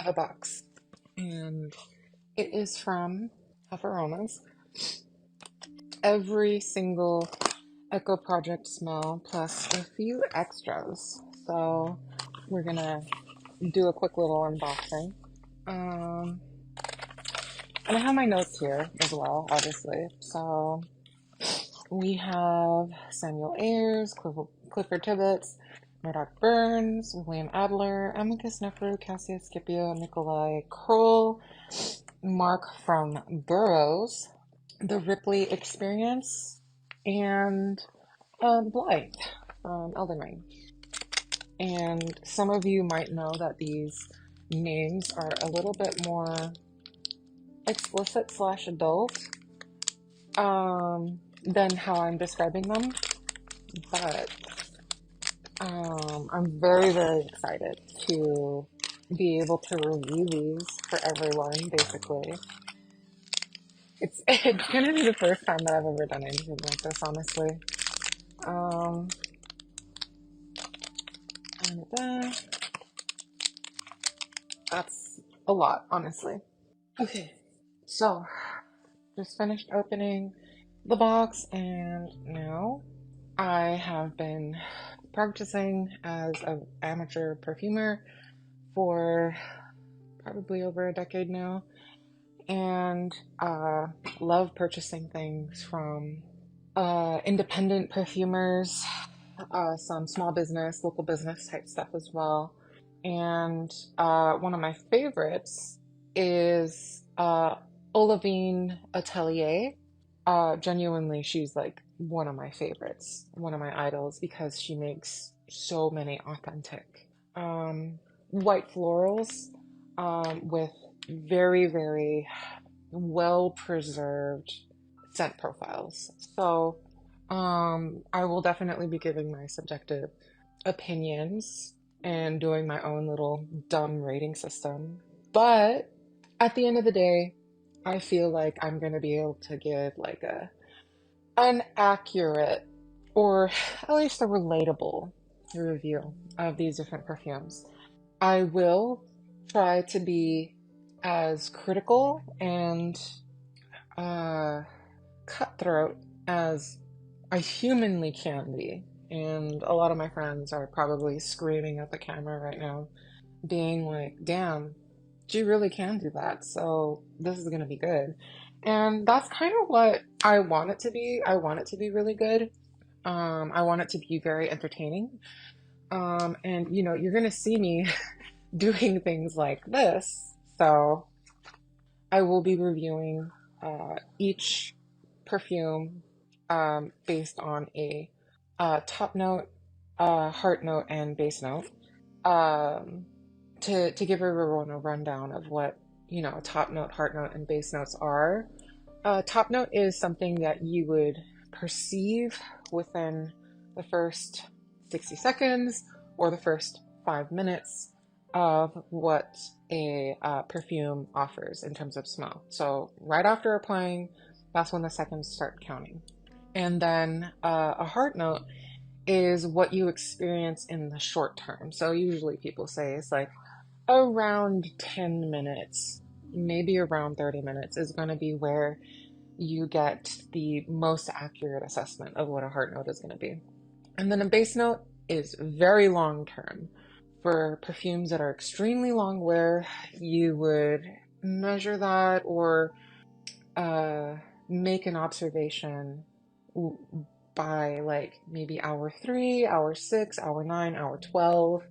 a box, and it is from HUFF Aromas. Every single Echo Project smell plus a few extras. So we're gonna do a quick little unboxing. And I have my notes here as well, obviously. So we have Samuel Ayers, Clifford Tibbits, Murdoch Byrnes, William Adler, Amicus, Neferu, Cassius, Scipio, Nikolai Krol, Mark from Burroughs, The Ripley Experience, and Blight from Elden Ring. And some of you might know that these names are a little bit more explicit / adult than how I'm describing them, but I'm very, very excited to be able to review these for everyone, basically. It's gonna be the first time that I've ever done anything like this, honestly. And that's a lot, honestly. Okay, so just finished opening the box, and now I have been practicing as an amateur perfumer for probably over a decade now, and love purchasing things from independent perfumers, some small business, local business type stuff as well. And one of my favorites is Olivine Atelier. Genuinely, she's like one of my favorites, one of my idols, because she makes so many authentic white florals with very, very well preserved scent profiles. So I will definitely be giving my subjective opinions and doing my own little dumb rating system. But at the end of the day, I feel like I'm going to be able to give like an accurate, or at least a relatable review of these different perfumes. I will try to be as critical and cutthroat as I humanly can be. And a lot of my friends are probably screaming at the camera right now, being like, damn, she really can do that. So this is going to be good. And that's kind of what I want it to be. I want it to be really good. I want it to be very entertaining. And, you know, you're going to see me doing things like this. So I will be reviewing each perfume based on a top note, heart note, and base note, to give everyone a rundown of what, you know, top note, heart note, and base notes are. Top note is something that you would perceive within the first 60 seconds or the first 5 minutes of what a perfume offers in terms of smell. So right after applying, that's when the seconds start counting. And then a heart note is what you experience in the short term. So usually people say it's like around 10 minutes, maybe around 30 minutes is going to be where you get the most accurate assessment of what a heart note is going to be. And then a base note is very long term. For perfumes that are extremely long wear, you would measure that or make an observation by like maybe hour 3, hour 6, hour 9, hour 12.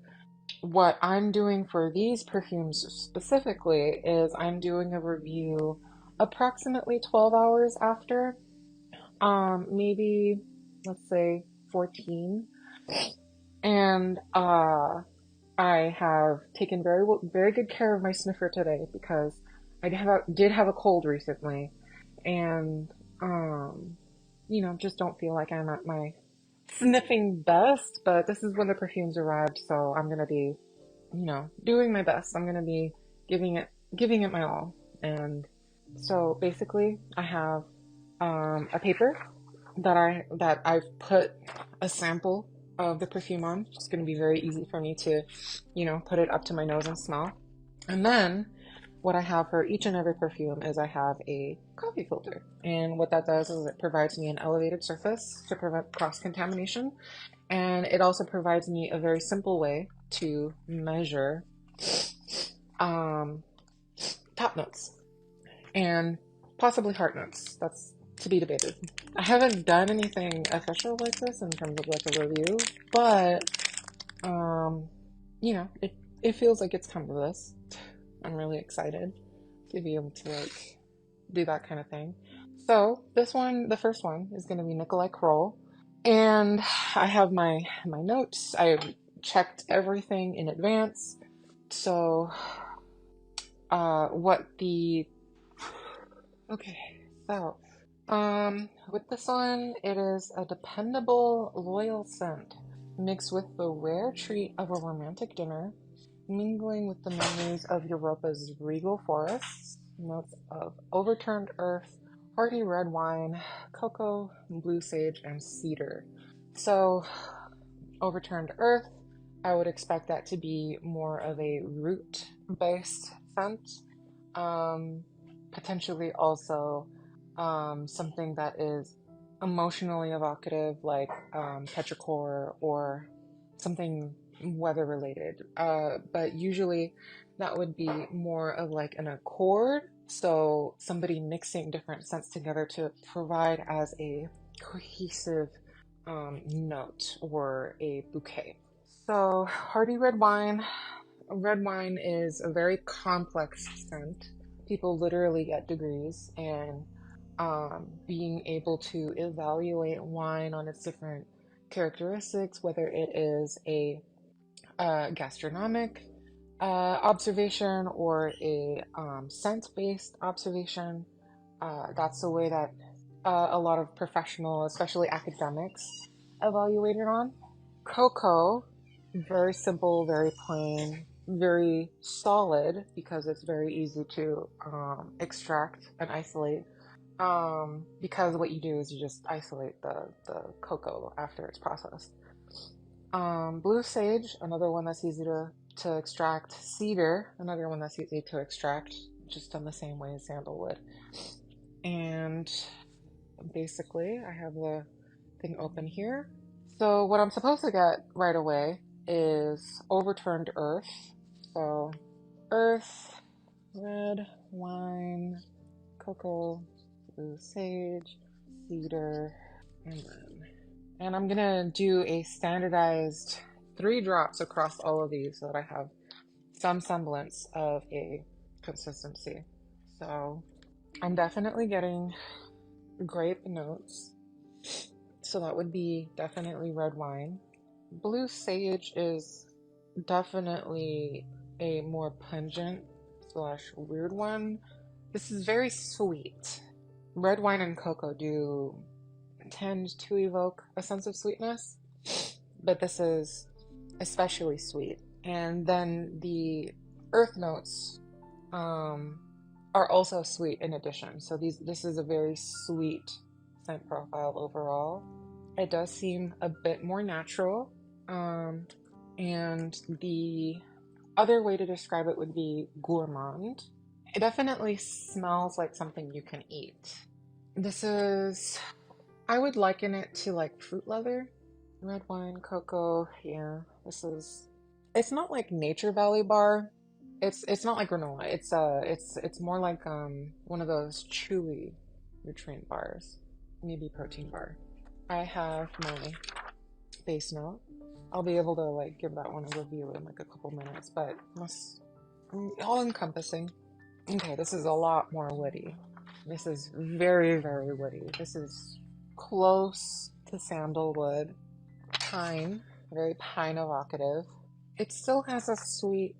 What I'm doing for these perfumes specifically is I'm doing a review approximately 12 hours after, maybe let's say 14. And I have taken very good care of my sniffer today because I did have a cold recently, and you know, just don't feel like I'm at my sniffing best. But this is when the perfumes arrived, so I'm gonna be, you know, doing my best. I'm gonna be giving it my all. And so basically, I have a paper that I've put a sample of the perfume on. It's going to be very easy for me to, you know, put it up to my nose and smell. And then what I have for each and every perfume is I have a coffee filter. And what that does is it provides me an elevated surface to prevent cross-contamination. And it also provides me a very simple way to measure um, top notes and possibly heart notes. That's to be debated. I haven't done anything official like this in terms of like a review, but it feels like it's come to this. I'm really excited to be able to like do that kind of thing. So this one, the first one, is going to be Nikolai Krol, and I have my notes. I checked everything in advance. So, what the okay, so with this one, it is a dependable, loyal scent mixed with the rare treat of a romantic dinner, mingling with the memories of Europa's regal forests, notes of overturned earth, hearty red wine, cocoa, blue sage, and cedar. So, overturned earth, I would expect that to be more of a root-based scent. Potentially also something that is emotionally evocative, like petrichor or something weather related. But usually that would be more of like an accord. So somebody mixing different scents together to provide as a cohesive note or a bouquet. So hearty red wine. Red wine is a very complex scent. People literally get degrees in being able to evaluate wine on its different characteristics, whether it is a gastronomic observation or a scent-based observation. That's the way that a lot of professional, especially academics, evaluate it on. Cocoa, very simple, very plain, very solid because it's very easy to extract and isolate. Because what you do is you just isolate the cocoa after it's processed. Blue sage, another one that's easy to extract. Cedar, another one that's easy to extract, just done the same way as sandalwood. And basically, I have the thing open here. So what I'm supposed to get right away is overturned earth. So earth, red wine, cocoa, blue sage, cedar, and I'm gonna do a standardized 3 drops across all of these so that I have some semblance of a consistency. So I'm definitely getting grape notes. So that would be definitely red wine. Blue sage is definitely a more pungent slash weird one. This is very sweet. Red wine and cocoa do tend to evoke a sense of sweetness, but this is especially sweet. And then the earth notes are also sweet in addition. So this is a very sweet scent profile overall. It does seem a bit more natural. And the other way to describe it would be gourmand. It definitely smells like something you can eat. I would liken it to like fruit leather. Red wine, cocoa, yeah. It's not like Nature Valley bar. It's not like granola. It's more like one of those chewy nutrient bars, maybe protein bar. I have my base note. I'll be able to like give that one a review in like a couple minutes, but all encompassing. Okay, this is a lot more woody. This is very, very woody. This is close to sandalwood, pine, very pine evocative. It still has a sweet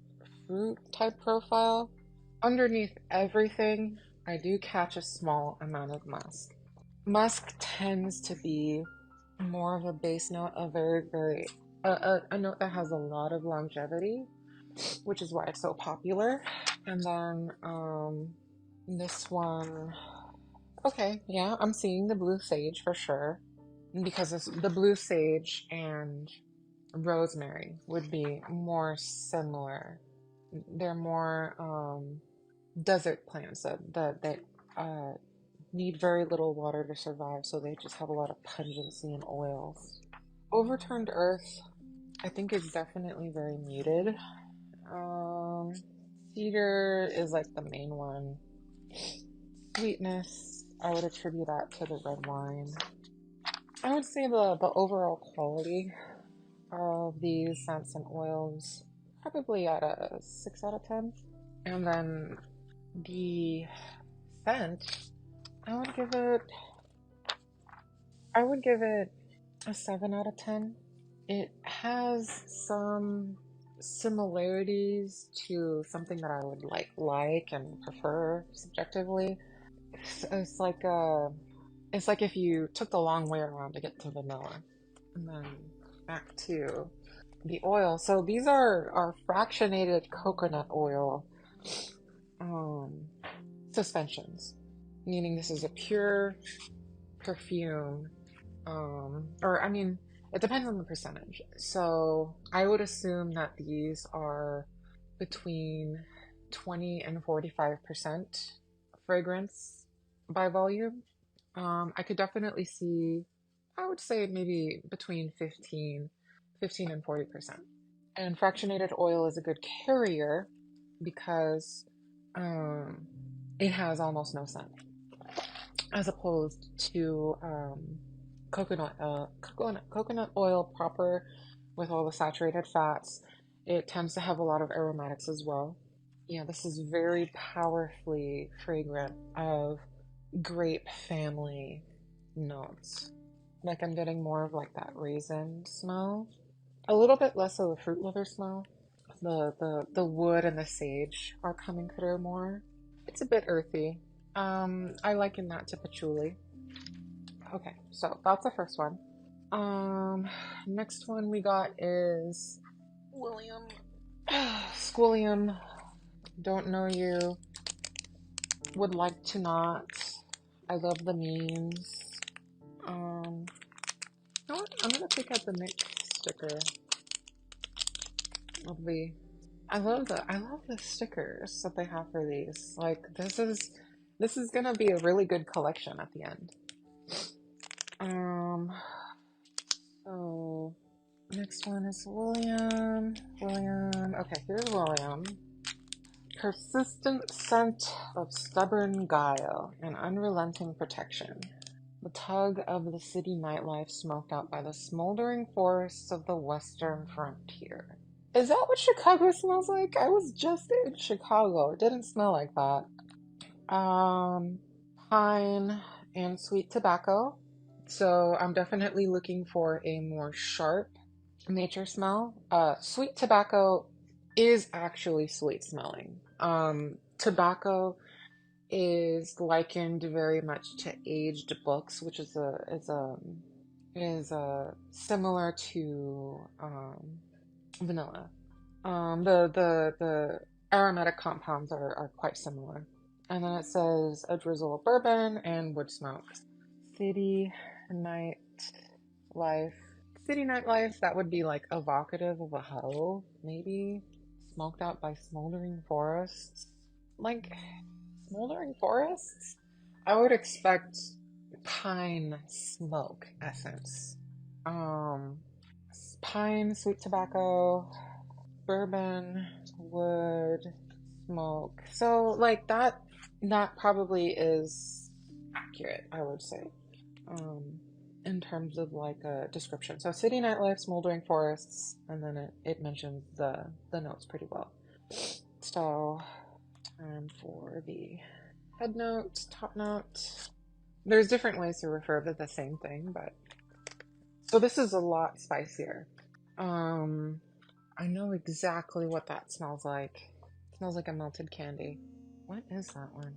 fruit type profile. Underneath everything, I do catch a small amount of musk. Musk tends to be more of a base note, a very, very, a note that has a lot of longevity, which is why it's so popular. And then, this one, okay, yeah, I'm seeing the blue sage for sure, because the blue sage and rosemary would be more similar they're more desert plants that need very little water to survive, so they just have a lot of pungency and oils. Overturned earth, I think, is definitely very muted. Um, Cedar is like the main one. Sweetness, I would attribute that to the red wine. I would say the overall quality of these scents and oils probably at a 6 out of 10. And then the scent, I would give it a 7 out of 10. It has some similarities to something that I would like and prefer subjectively. It's like if you took the long way around to get to vanilla, and then back to the oil. So these are fractionated coconut oil suspensions, meaning this is a pure perfume. Or I mean, it depends on the percentage. So I would assume that these are between 20 and 45% fragrance by volume. I could definitely see, I would say maybe between 15 and 40%. And fractionated oil is a good carrier because it has almost no scent, as opposed to coconut oil proper with all the saturated fats. It tends to have a lot of aromatics as well. Yeah, this is very powerfully fragrant of grape family notes. Like I'm getting more of like that raisin smell. A little bit less of the fruit leather smell. The wood and the sage are coming through more. It's a bit earthy. I liken that to patchouli. Okay, so that's the first one. Next one we got is William. Squilliam. Don't know you. Would like to not. I love the memes. You know what? I'm gonna pick out the mix sticker of the. I love the stickers that they have for these. Like this is gonna be a really good collection at the end. So next one is William. Okay, here's William. Persistent scent of stubborn guile and unrelenting protection. The tug of the city nightlife smoked out by the smoldering forests of the western frontier. Is that what Chicago smells like? I was just in Chicago. It didn't smell like that. Pine and sweet tobacco. So I'm definitely looking for a more sharp nature smell. Sweet tobacco is actually sweet smelling. Tobacco is likened very much to aged books, which is similar to vanilla. The aromatic compounds are quite similar. And then it says a drizzle of bourbon and wood smoke. City night life. City nightlife, that would be like evocative of a hoe, maybe. Smoked out by smoldering forests. Like, smoldering forests? I would expect pine smoke essence. Pine, sweet tobacco, bourbon, wood, smoke. So, like, that probably is accurate, I would say. In terms of like a description. So city nightlife, smoldering forests, and then it mentions the notes pretty well. So time for the head note, top note. There's different ways to refer to the same thing, but so this is a lot spicier. I know exactly what that smells like. It smells like a melted candy. What is that one?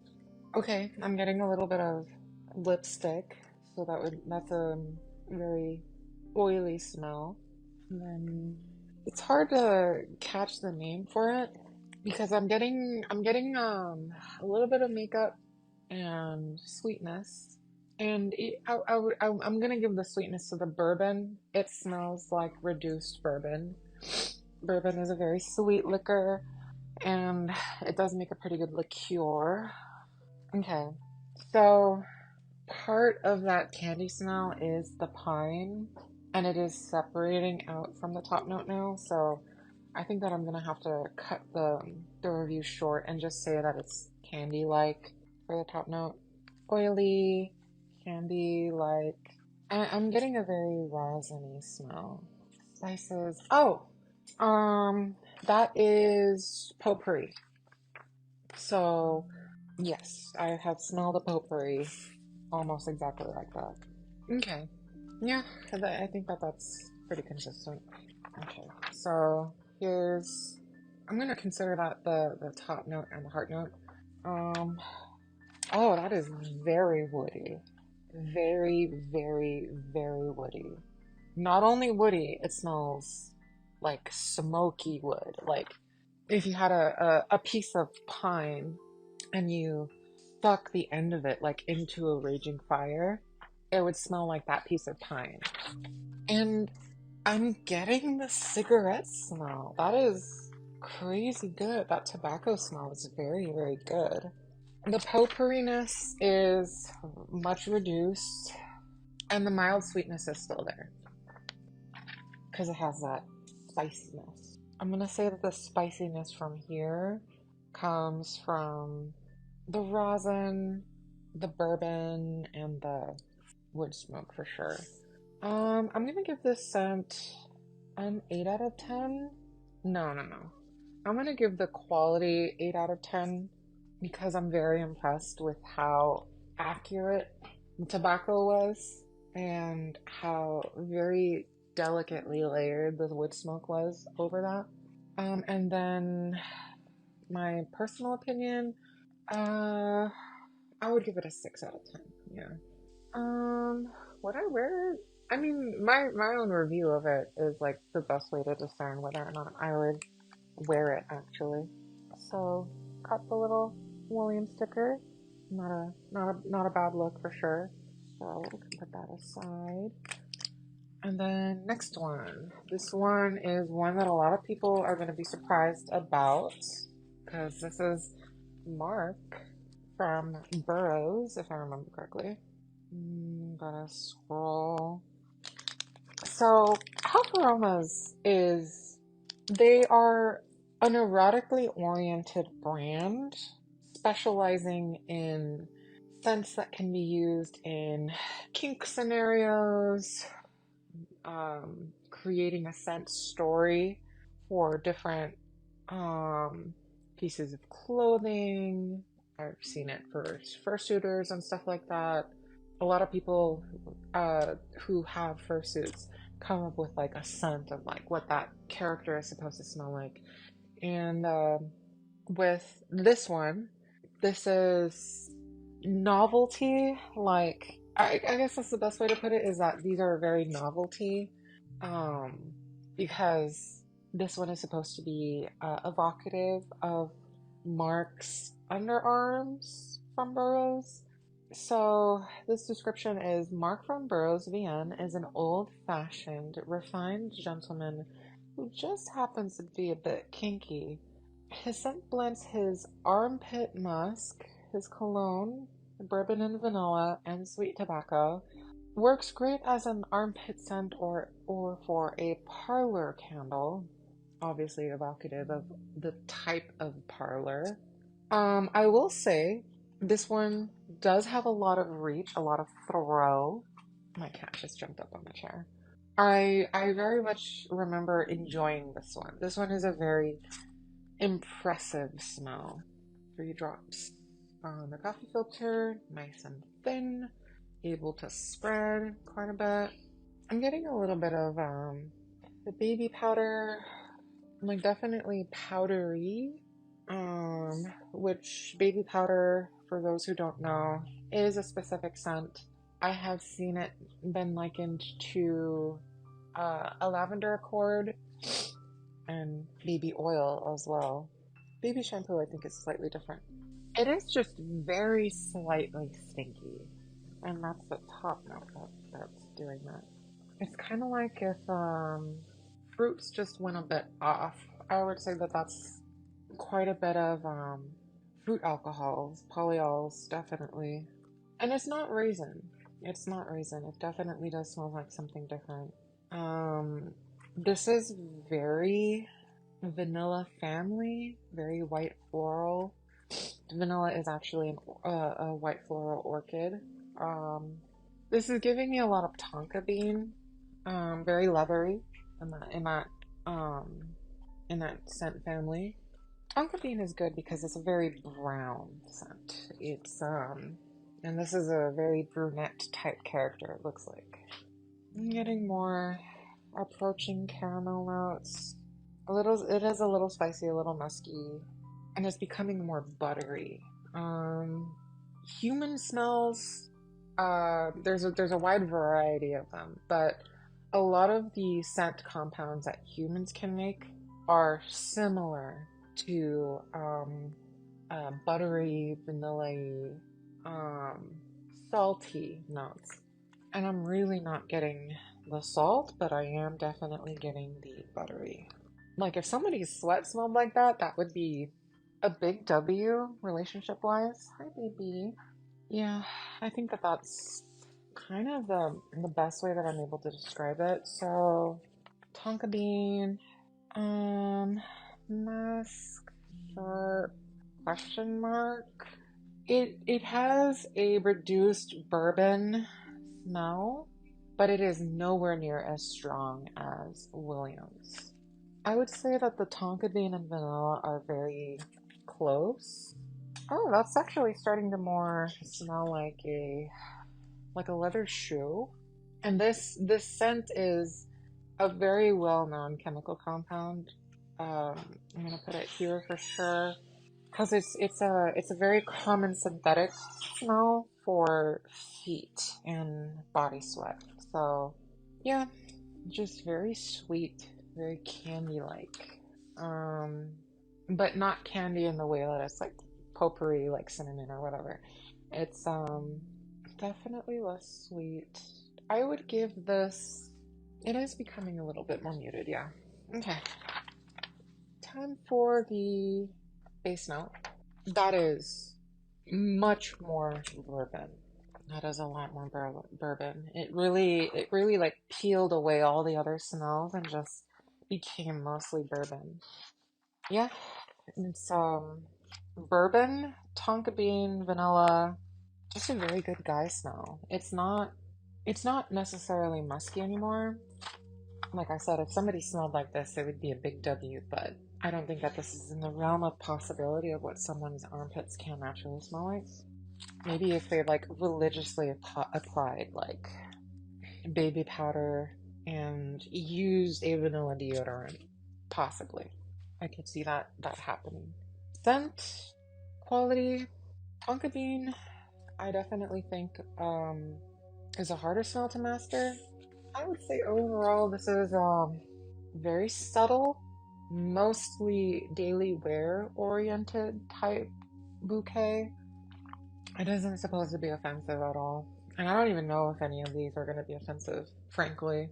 Okay, I'm getting a little bit of lipstick. So that's a very oily smell. And then it's hard to catch the name for it because I'm getting a little bit of makeup and sweetness. And I'm gonna give the sweetness to the bourbon. It smells like reduced bourbon. Bourbon is a very sweet liquor, and it does make a pretty good liqueur. Okay, so part of that candy smell is the pine, and it is separating out from the top note now, so I think that I'm gonna have to cut the review short and just say that it's candy-like for the top note. Oily, candy-like. I'm getting a very resiny smell. Spices. Oh, that is potpourri. So, yes, I have smelled a potpourri almost exactly like that. Okay. Yeah, I think that that's pretty consistent. Okay, so here's, I'm gonna consider that the top note and the heart note. Um, oh, that is very woody. Very, very, very woody. Not only woody, it smells like smoky wood. Like if you had a piece of pine and you stuck the end of it like into a raging fire, it would smell like that piece of pine. And I'm getting the cigarette smell. That is crazy good. That tobacco smell is very, very good. The potpourri-ness is much reduced, and the mild sweetness is still there because it has that spiciness. I'm gonna say that the spiciness from here comes from the rosin, the bourbon, and the wood smoke for sure. I'm gonna give this scent an 8 out of 10. No, no, no. I'm gonna give the quality 8 out of 10 because I'm very impressed with how accurate the tobacco was and how very delicately layered the wood smoke was over that. And then my personal opinion, uh, I would give it a 6 out of 10. Yeah. Would I wear it? I mean, my own review of it is like the best way to discern whether or not I would wear it actually. So, got the little William sticker. Not a bad look for sure. So we can put that aside. And then next one. This one is one that a lot of people are going to be surprised about because this is Mark from Burroughs, if I remember correctly. Gotta scroll. So, HUFF Aromas they are an erotically oriented brand specializing in scents that can be used in kink scenarios, creating a scent story for different pieces of clothing. I've seen it for fursuiters and stuff like that. A lot of people who have fursuits come up with like a scent of like what that character is supposed to smell like. And with this one, this is novelty. Like I guess that's the best way to put it is that these are very novelty, um, because this one is supposed to be evocative of Mark's underarms from Burroughs. So, this description is Mark from Burroughs, VN, is an old fashioned, refined gentleman who just happens to be a bit kinky. His scent blends his armpit musk, his cologne, bourbon and vanilla, and sweet tobacco. Works great as an armpit scent or for a parlor candle, obviously evocative of the type of parlor. I will say this one does have a lot of reach, a lot of throw. My cat just jumped up on the chair. I very much remember enjoying this one. This one is a very impressive smell. 3 drops on the coffee filter, nice and thin, able to spread quite a bit. I'm getting a little bit of the baby powder, like definitely powdery, which baby powder, for those who don't know, is a specific scent. I have seen it been likened to a lavender accord and baby oil as well. Baby shampoo, I think, is slightly different. It is just very slightly stinky, and that's the top note that's doing that. It's kind of like if fruits just went a bit off. I would say that that's quite a bit of fruit alcohols, polyols, definitely. And it's not raisin. It's not raisin. It definitely does smell like something different. Um, this is very vanilla family, very white floral. Vanilla is actually a white floral orchid. Um, this is giving me a lot of tonka bean, very leathery um, in that scent family. Tonka bean is good because it's a very brown scent. And this is a very brunette type character, it looks like. I'm getting more approaching caramel notes. It is a little spicy, a little musky, and it's becoming more buttery. Human smells, there's a wide variety of them, but a lot of the scent compounds that humans can make are similar to buttery, vanilla, um, salty notes. And I'm really not getting the salt, but I am definitely getting the buttery. Like if somebody's sweat smelled like that, that would be a big W relationship wise. Hi, baby. Yeah, I think that that's kind of the best way that I'm able to describe it. So, tonka bean, musk, sharp, question mark. It has a reduced bourbon smell, but it is nowhere near as strong as Williams. I would say that the tonka bean and vanilla are very close. Oh, that's actually starting to more smell like a leather shoe. And this scent is a very well-known chemical compound. I'm gonna put it here for sure because it's a very common synthetic smell for feet and body sweat. So yeah, just very sweet, very candy-like. Um, but not candy in the way that it's like potpourri, like cinnamon or whatever. It's definitely less sweet. I would give this. It is becoming a little bit more muted, yeah. Okay. Time for the base note. That is much more bourbon. That is a lot more bourbon. It really like peeled away all the other smells and just became mostly bourbon. Yeah, it's bourbon, tonka bean, vanilla, just a very good guy smell. It's not necessarily musky anymore. Like I said, if somebody smelled like this, it would be a big W, but I don't think that this is in the realm of possibility of what someone's armpits can naturally smell like. Maybe if they like religiously applied like baby powder and used a vanilla deodorant, possibly. I could see that happening. Scent quality, tonka bean, I definitely think is a harder smell to master. I would say overall this is very subtle, mostly daily wear oriented type bouquet. It isn't supposed to be offensive at all. And I don't even know if any of these are going to be offensive, frankly.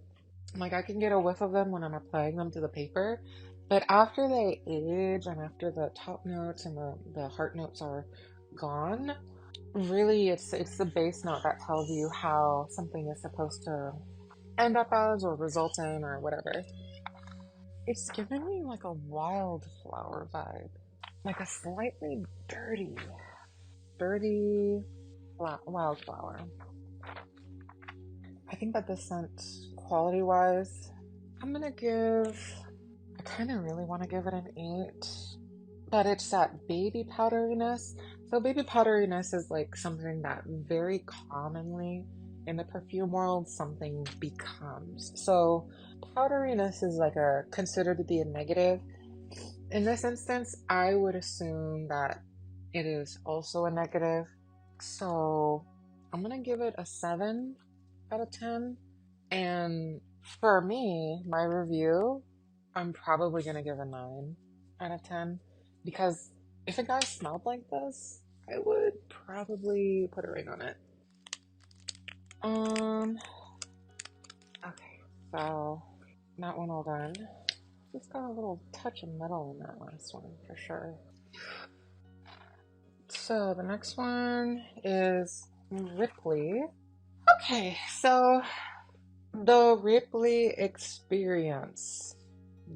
Like, I can get a whiff of them when I'm applying them to the paper, but after they age and after the top notes and the heart notes are gone, really it's the base note that tells you how something is supposed to end up as or result in or whatever. It's giving me like a wildflower vibe, like a slightly dirty wildflower. I think that this scent, quality wise, I kind of really want to give it an 8, but it's that baby powderiness. So, baby powderiness is like something that very commonly in the perfume world something becomes. So, powderiness is like considered to be a negative. In this instance, I would assume that it is also a negative. So, I'm gonna give it a 7 out of 10. And for me, my review, I'm probably gonna give a 9 out of 10. Because if a guy smelled like this, I would probably put a ring on it. Okay, so that one all done. Just got a little touch of metal in that last one for sure. So the next one is Ripley. Okay, so the Ripley experience.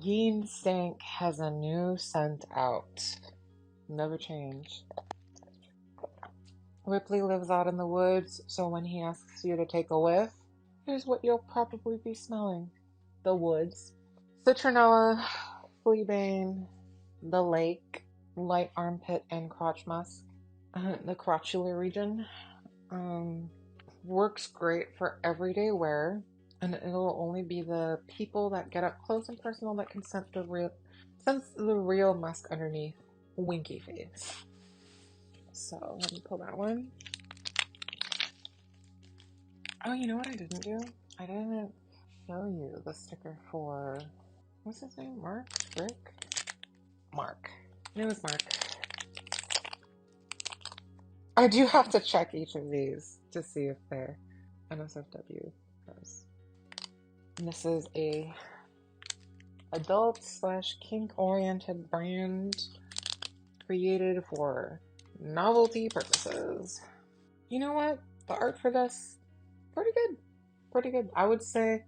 Yin Stank has a new scent out. Never change. Ripley lives out in the woods, so when he asks you to take a whiff, here's what you'll probably be smelling. The woods. Citronella, fleabane, the lake, light armpit and crotch musk, the crotchular region. Works great for everyday wear, and it'll only be the people that get up close and personal that can sense the real musk underneath. Winky face. So let me pull that one. Oh, you know what I didn't do? I didn't show you the sticker for, what's his name? Mark? Rick? Mark. It was Mark. I do have to check each of these to see if they're NSFW. This is a adult/kink oriented brand created for novelty purposes. You know what? The art for this, pretty good. Pretty good. I would say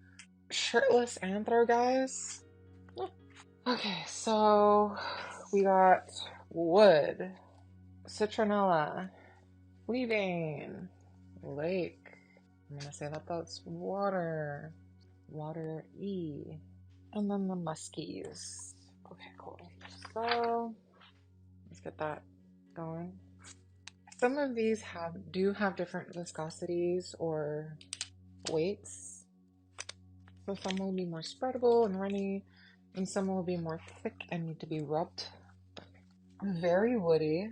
shirtless anthro guys. Yeah. Okay, so we got wood, citronella, fleabane, lake. I'm gonna say that that's water, water E, and then the muskies. Okay, cool. So let's get that going. Some of these do have different viscosities or weights. So some will be more spreadable and runny, and some will be more thick and need to be rubbed. Very woody.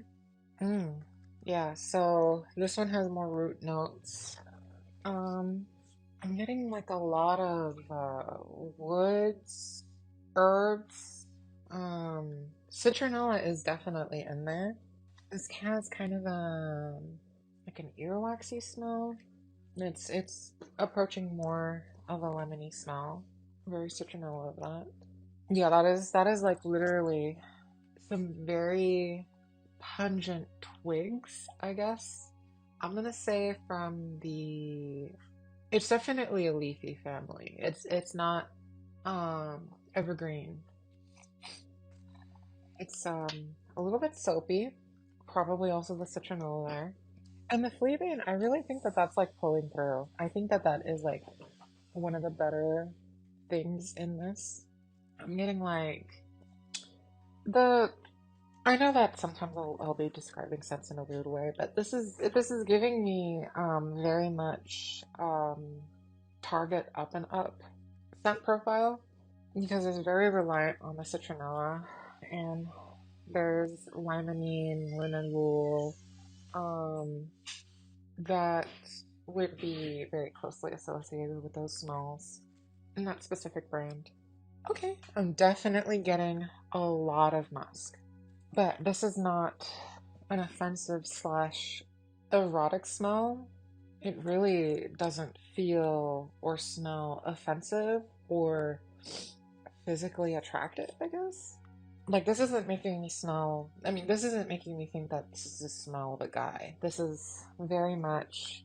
Yeah, so this one has more root notes. I'm getting like a lot of woods, herbs. Citronella is definitely in there. This has kind of like an earwaxy smell. It's approaching more of a lemony smell. Very citronella of that. Yeah, that is like literally some very pungent twigs, I guess. I'm gonna say from it's definitely a leafy family. It's not evergreen. It's a little bit soapy, probably also the citronella there. And the fleabane, I really think that that's like pulling through. I think that that is like one of the better things in this. I'm getting like I know that sometimes I'll be describing scents in a weird way, but this is giving me very much Target up and up scent profile, because it's very reliant on the citronella, and there's limonene, linalool, that would be very closely associated with those smells in that specific brand. Okay, I'm definitely getting a lot of musk, but this is not an offensive / erotic smell. It really doesn't feel or smell offensive or physically attractive, I guess. Like, this isn't making me smell, I mean, this isn't making me think that this is the smell of a guy. This is very much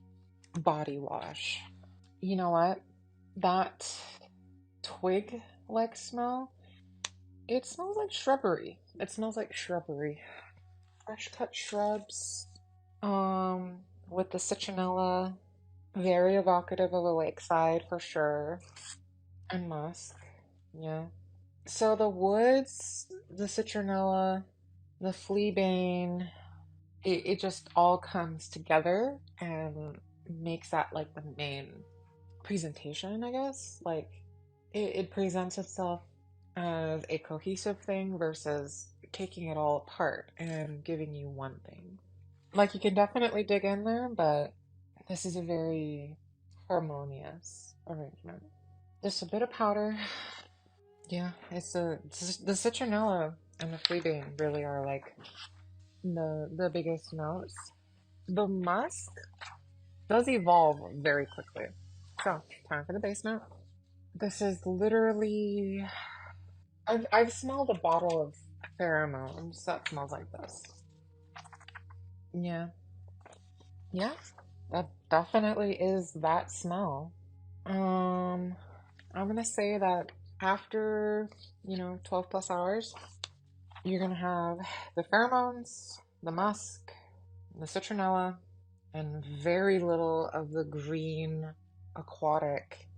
body wash. You know what? That twig-like smell, it smells like shrubbery. It smells like shrubbery. Fresh cut shrubs, with the citronella, very evocative of a lakeside for sure, and musk, yeah. So the woods, the citronella, the fleabane, it just all comes together and makes that like the main presentation, I guess. Like it presents itself as a cohesive thing versus taking it all apart and giving you one thing. Like, you can definitely dig in there, but this is a very harmonious arrangement. Just a bit of powder. Yeah, the citronella and the fleabane really are like the biggest notes. The musk does evolve very quickly. So, time for the base note. This is literally I've smelled a bottle of pheromones that smells like this. Yeah, yeah, that definitely is that smell. Um, I'm gonna say that after, 12 plus hours, you're gonna have the pheromones, the musk, the citronella, and very little of the green aquatic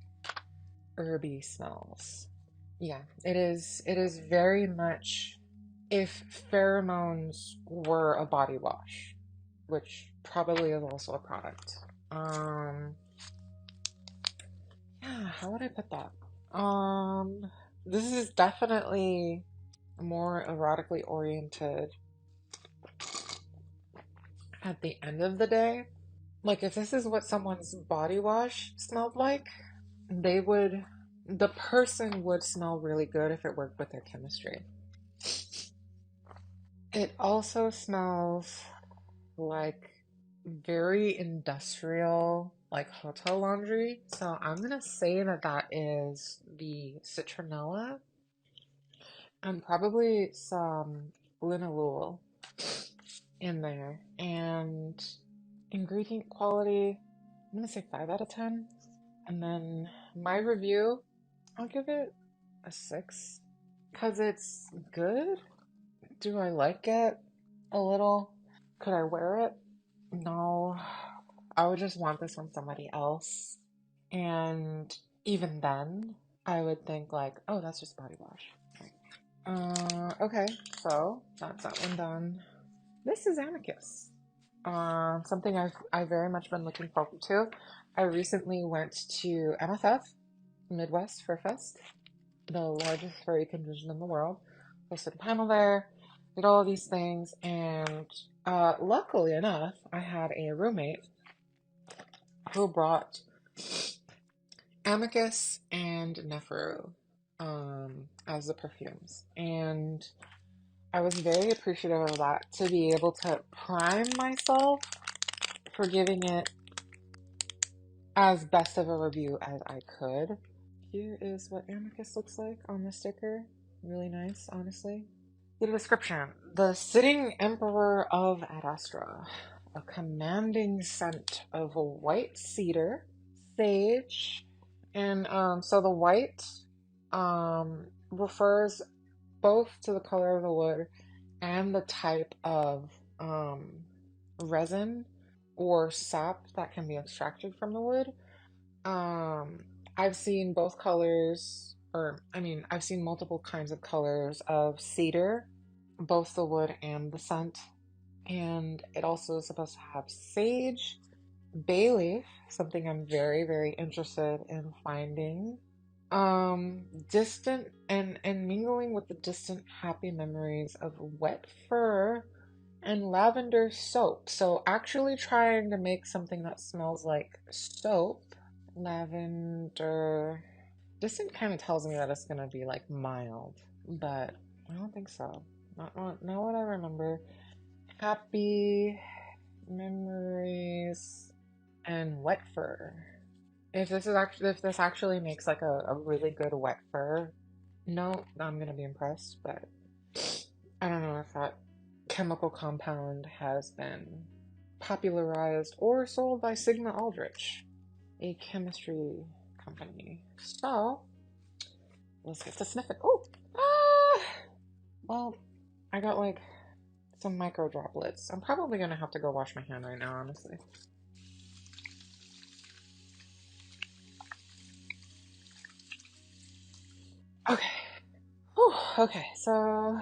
herby smells. Yeah, it is very much if pheromones were a body wash, which probably is also a product. Yeah, how would I put that? Um, this is definitely more erotically oriented at the end of the day. Like, if this is what someone's body wash smelled like, they would, the person would smell really good if it worked with their chemistry. It also smells like very industrial, like hotel laundry. So I'm gonna say that that is the citronella and probably some linalool in there. And ingredient quality, I'm gonna say 5 out of 10. And then my review, I'll give it a 6 because it's good. Do I like it? A little. Could I wear it? No. I would just want this on somebody else. And even then, I would think like, oh, that's just body wash. Okay, so that's that one done. This is Amicus. Something I've very much been looking forward to. I recently went to MFF, Midwest Fur Fest, the largest furry convention in the world. Hosted a panel there, did all of these things, and luckily enough, I had a roommate who brought Amicus and Neferu as the perfumes. And I was very appreciative of that to be able to prime myself for giving it as best of a review as I could. Here is what Amicus looks like on the sticker. Really nice, honestly. The description. The sitting emperor of Adastra. A commanding scent of white cedar, sage, and so the white refers both to the color of the wood and the type of resin or sap that can be extracted from the wood. I've seen both colors, or I mean, I've seen multiple kinds of colors of cedar, both the wood and the scent. And it also is supposed to have sage, bay leaf, something I'm very, very interested in finding. Distant and mingling with the distant happy memories of wet fur and lavender soap. So actually trying to make something that smells like soap. Lavender. Distant kind of tells me that it's gonna be like mild, but I don't think so. Not what I remember. Happy memories and wet fur. If this actually makes like a really good wet fur, no, I'm gonna be impressed, but I don't know if that chemical compound has been popularized or sold by Sigma Aldrich, a chemistry company. So let's get to sniff it. Oh, ah! Well, I got like some micro droplets. I'm probably gonna have to go wash my hand right now, honestly. Okay. Whew, okay, so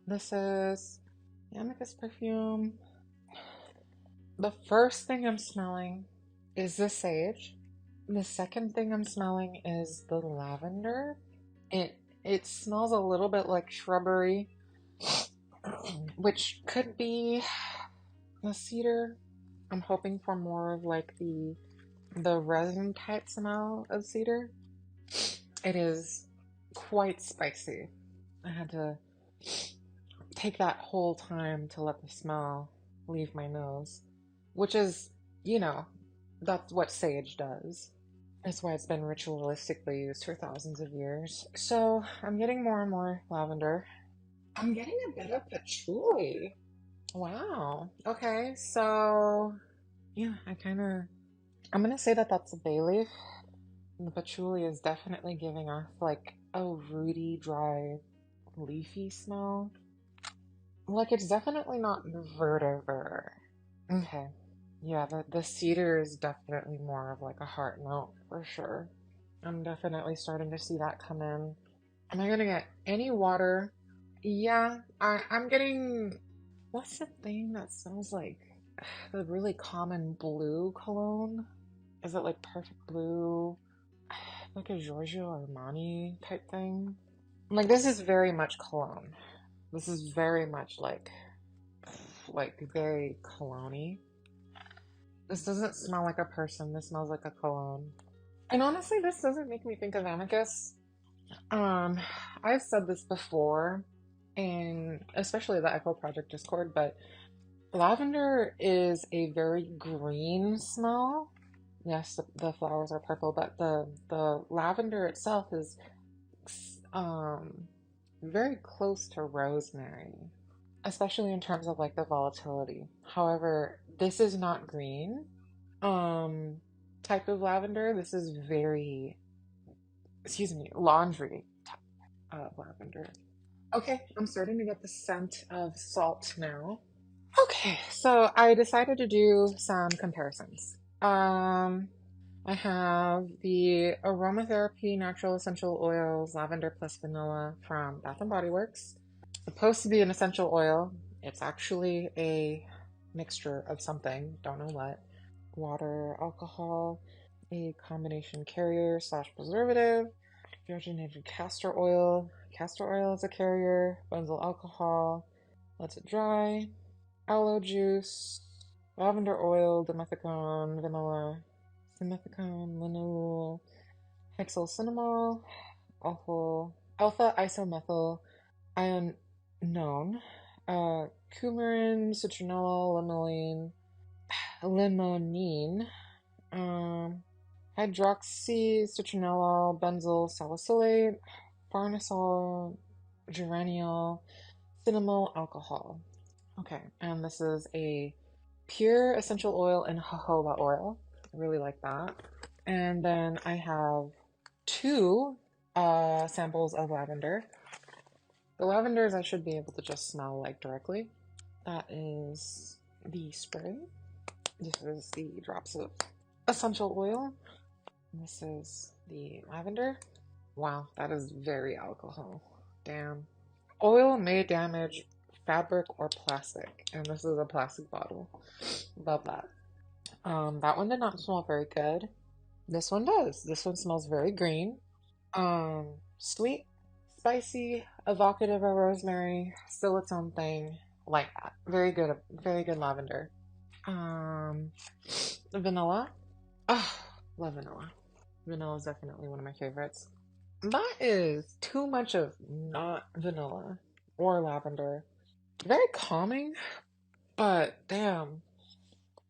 this is the Amicus perfume. The first thing I'm smelling is the sage. The second thing I'm smelling is the lavender. It smells a little bit like shrubbery, which could be the cedar. I'm hoping for more of like the resin type smell of cedar. It is quite spicy. I had to take that whole time to let the smell leave my nose, which is, that's what sage does. That's why it's been ritualistically used for thousands of years. So I'm getting more and more lavender. I'm getting a bit of patchouli. Wow. Okay, so yeah, I'm gonna say that that's a bay leaf. And the patchouli is definitely giving off like a rooty, dry, leafy smell. Like it's definitely not vetiver. Okay. Yeah, the cedar is definitely more of like a heart note for sure. I'm definitely starting to see that come in. Am I gonna get any water? Yeah, I'm getting, what's the thing that smells like the really common blue cologne? Is it like Perfect Blue? Like a Giorgio Armani type thing? Like this is very much cologne. This is very much like very cologne-y. This doesn't smell like a person. This smells like a cologne. And honestly, this doesn't make me think of Amicus. Um, I've said this before, and especially the Echo Project Discord, but lavender is a very green smell. Yes, the flowers are purple, but the lavender itself is um very close to rosemary, especially in terms of like the volatility. However, this is not green um type of lavender. This is very, excuse me, laundry type of lavender. Okay, I'm starting to get the scent of salt now. Okay, so I decided to do some comparisons. I have the Aromatherapy Natural Essential Oils Lavender plus Vanilla from Bath and Body Works. Supposed to be an essential oil. It's actually a mixture of something, don't know what. Water, alcohol, a combination carrier slash preservative, hydrogenated castor oil. Castor oil is a carrier, benzyl alcohol, lets it dry, aloe juice, lavender oil, dimethicone, vanilla, simethicone, linalool, hexylcinnamol, alpha isomethyl ionone, coumarin, citronella, limonene, um, hydroxy, citronella, benzyl salicylate, farnesol, geraniol, cinnamol alcohol. Okay, and this is a pure essential oil and jojoba oil. I really like that. And then I have two samples of lavender. The lavenders I should be able to just smell like directly. That is the spray. This is the drops of essential oil. This is the lavender. Wow, that is very alcohol. Damn. Oil may damage fabric or plastic, and this is a plastic bottle. Love that. That one did not smell very good. This one does. This one smells very green. Sweet, spicy, evocative of rosemary, still its own thing. Like that. Very good lavender. Um, Vanilla. Oh, love vanilla. Vanilla is definitely one of my favorites. That is too much of not vanilla or lavender. Very calming, but damn,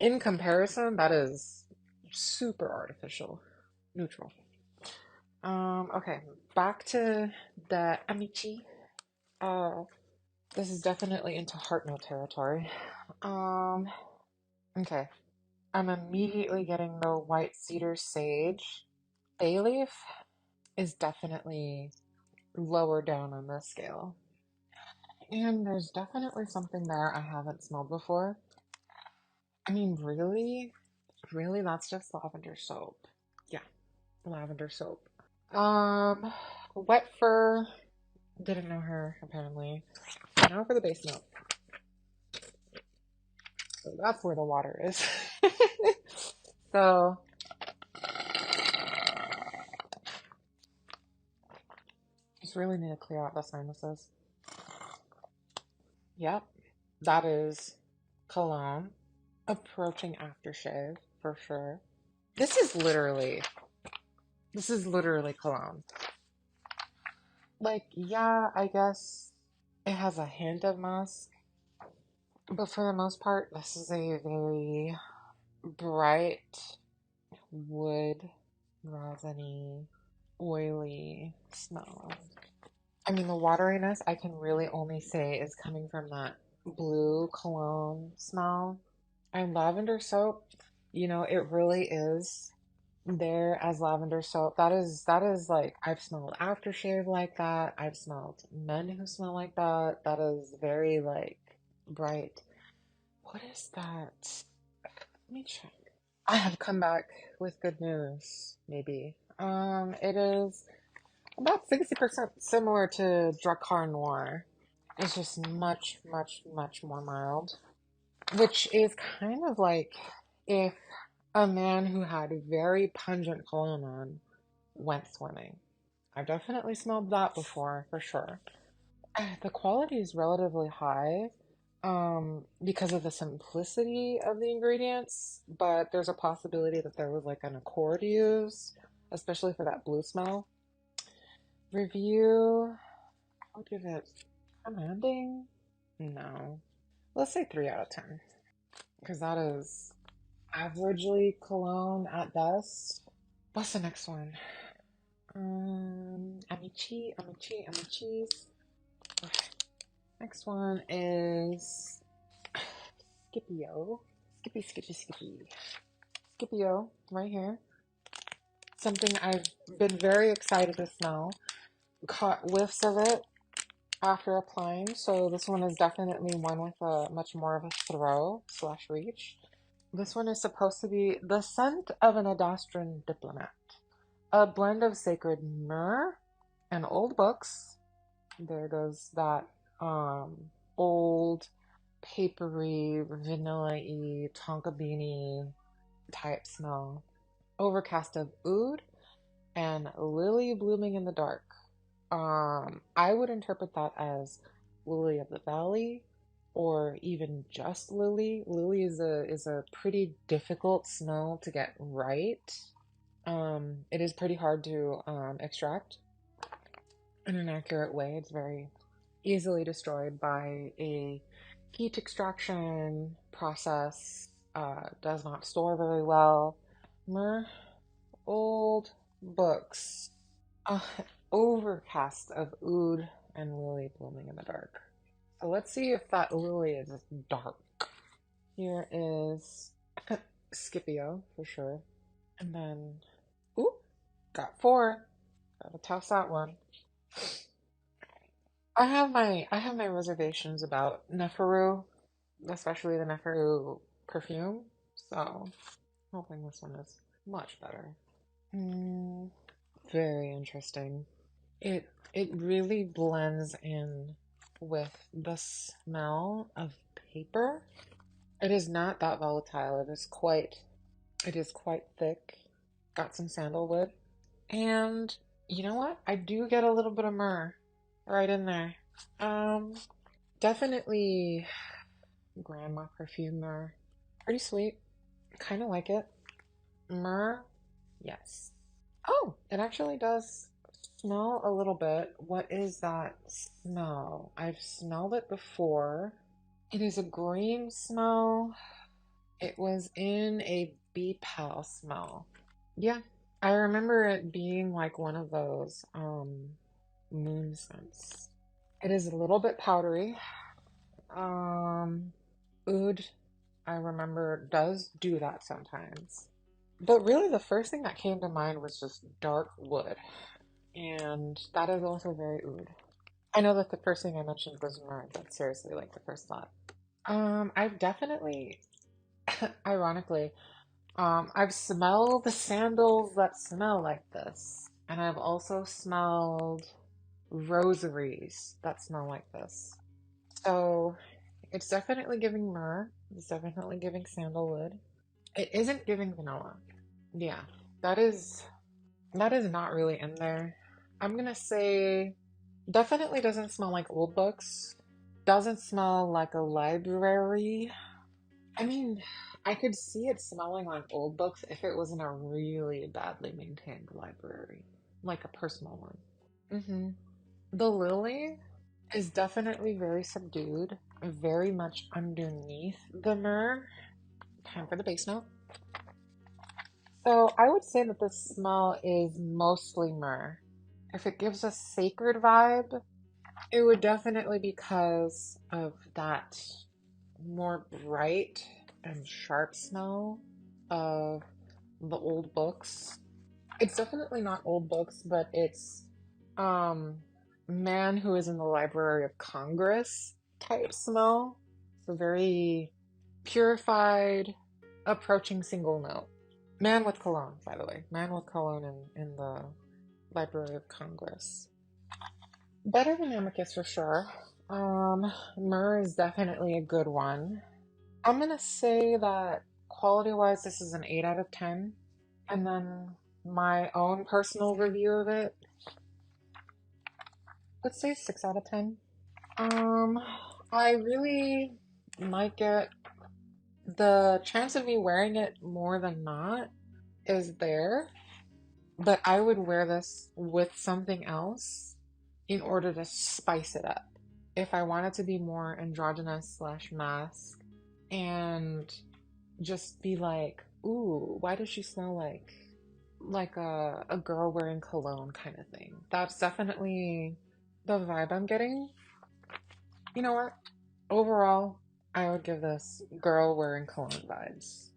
in comparison, that is super artificial. Neutral. Okay, back to the Amici. Uh, this is definitely into heart note territory. Um, okay. I'm immediately getting the white cedar sage. Bay leaf is definitely lower down on the scale. And there's definitely something there I haven't smelled before. I mean, really? Really? That's just lavender soap. Yeah, lavender soap. Wet fur. Didn't know her, apparently. Now for the base note. So that's where the water is. So, just really need to clear out the sinuses. Yep, that is cologne. Approaching aftershave, for sure. This is literally cologne. Like, yeah, I guess it has a hint of musk, but for the most part, this is a very bright wood resiny, oily smell. I mean, the wateriness I can really only say is coming from that blue cologne smell. And lavender soap, it really is there as lavender soap. That is like I've smelled aftershave like that. I've smelled men who smell like that. That is very like bright. What is that? Let me check. I have come back with good news, maybe. It is about 60% similar to Drakkar Noir. It's just much, much, much more mild. Which is kind of like if a man who had very pungent cologne on went swimming. I've definitely smelled that before, for sure. The quality is relatively high because of the simplicity of the ingredients, but there's a possibility that there was like an accord used, especially for that blue smell. Review, I'll give it commanding. No. Let's say 3 out of 10. Because that is averagely cologne at best. What's the next one? Amicis. Okay. Next one is Scipio. Scipio, right here. Something I've been very excited to smell. Caught whiffs of it after applying, so this one is definitely one with a much more of a throw / reach. This one is supposed to be the scent of an Adastran diplomat, a blend of sacred myrrh and old books. There goes that old papery, vanilla-y, tonka beanie type smell. Overcast of oud and lily blooming in the dark. I would interpret that as lily of the valley, or even just lily. Lily is a pretty difficult smell to get right. It is pretty hard to extract in an accurate way. It's very easily destroyed by a heat extraction process. Does not store very well. Myrrh, old books. Uh, Overcast of oud and lily blooming in the dark. So let's see if that lily is dark. Here is Scipio for sure. And then, ooh, got 4. Gotta toss that one. I have my reservations about Neferu, especially the Neferu perfume. So hoping this one is much better. Very interesting. It really blends in with the smell of paper. It is not that volatile. It is quite thick. Got some sandalwood. And you know what? I do get a little bit of myrrh right in there. Um, Definitely grandma perfume myrrh. Pretty sweet. Kind of like it. Myrrh, yes. Oh, it actually does smell a little bit. What is that smell? I've smelled it before. It is a green smell. It was in a bee pal smell. Yeah, I remember it being like one of those moon scents. It is a little bit powdery. Oud, I remember, does do that sometimes. But really, the first thing that came to mind was just dark wood. And that is also very oud. I know that the first thing I mentioned was myrrh. That's seriously like the first thought. I've definitely, ironically, I've smelled the sandals that smell like this. And I've also smelled rosaries that smell like this. So it's definitely giving myrrh. It's definitely giving sandalwood. It isn't giving vanilla. Yeah, that is that is not really in there. I'm gonna say definitely doesn't smell like old books. Doesn't smell like a library. I mean, I could see it smelling like old books if it was in a really badly maintained library, like a personal one. The lily is definitely very subdued, very much underneath the myrrh. Time for the base note. So I would say that the smell is mostly myrrh. If it gives a sacred vibe, it would definitely be because of that more bright and sharp smell of the old books. It's definitely not old books, but it's um man who is in the Library of Congress type smell. So very purified, approaching single note. Man with cologne, by the way. Man with cologne in the Library of Congress. Better than Amicus for sure. Myrrh is definitely a good one. I'm gonna say that quality wise, this is an 8 out of 10. And then my own personal review of it, let's say 6 out of 10. Um, I really like it. The chance of me wearing it more than not is there, but I would wear this with something else in order to spice it up. If I wanted to be more androgynous slash mask and just be like, ooh, why does she smell like a girl wearing cologne kind of thing? That's definitely the vibe I'm getting. You know what? Overall, I would give this girl wearing cologne vibes.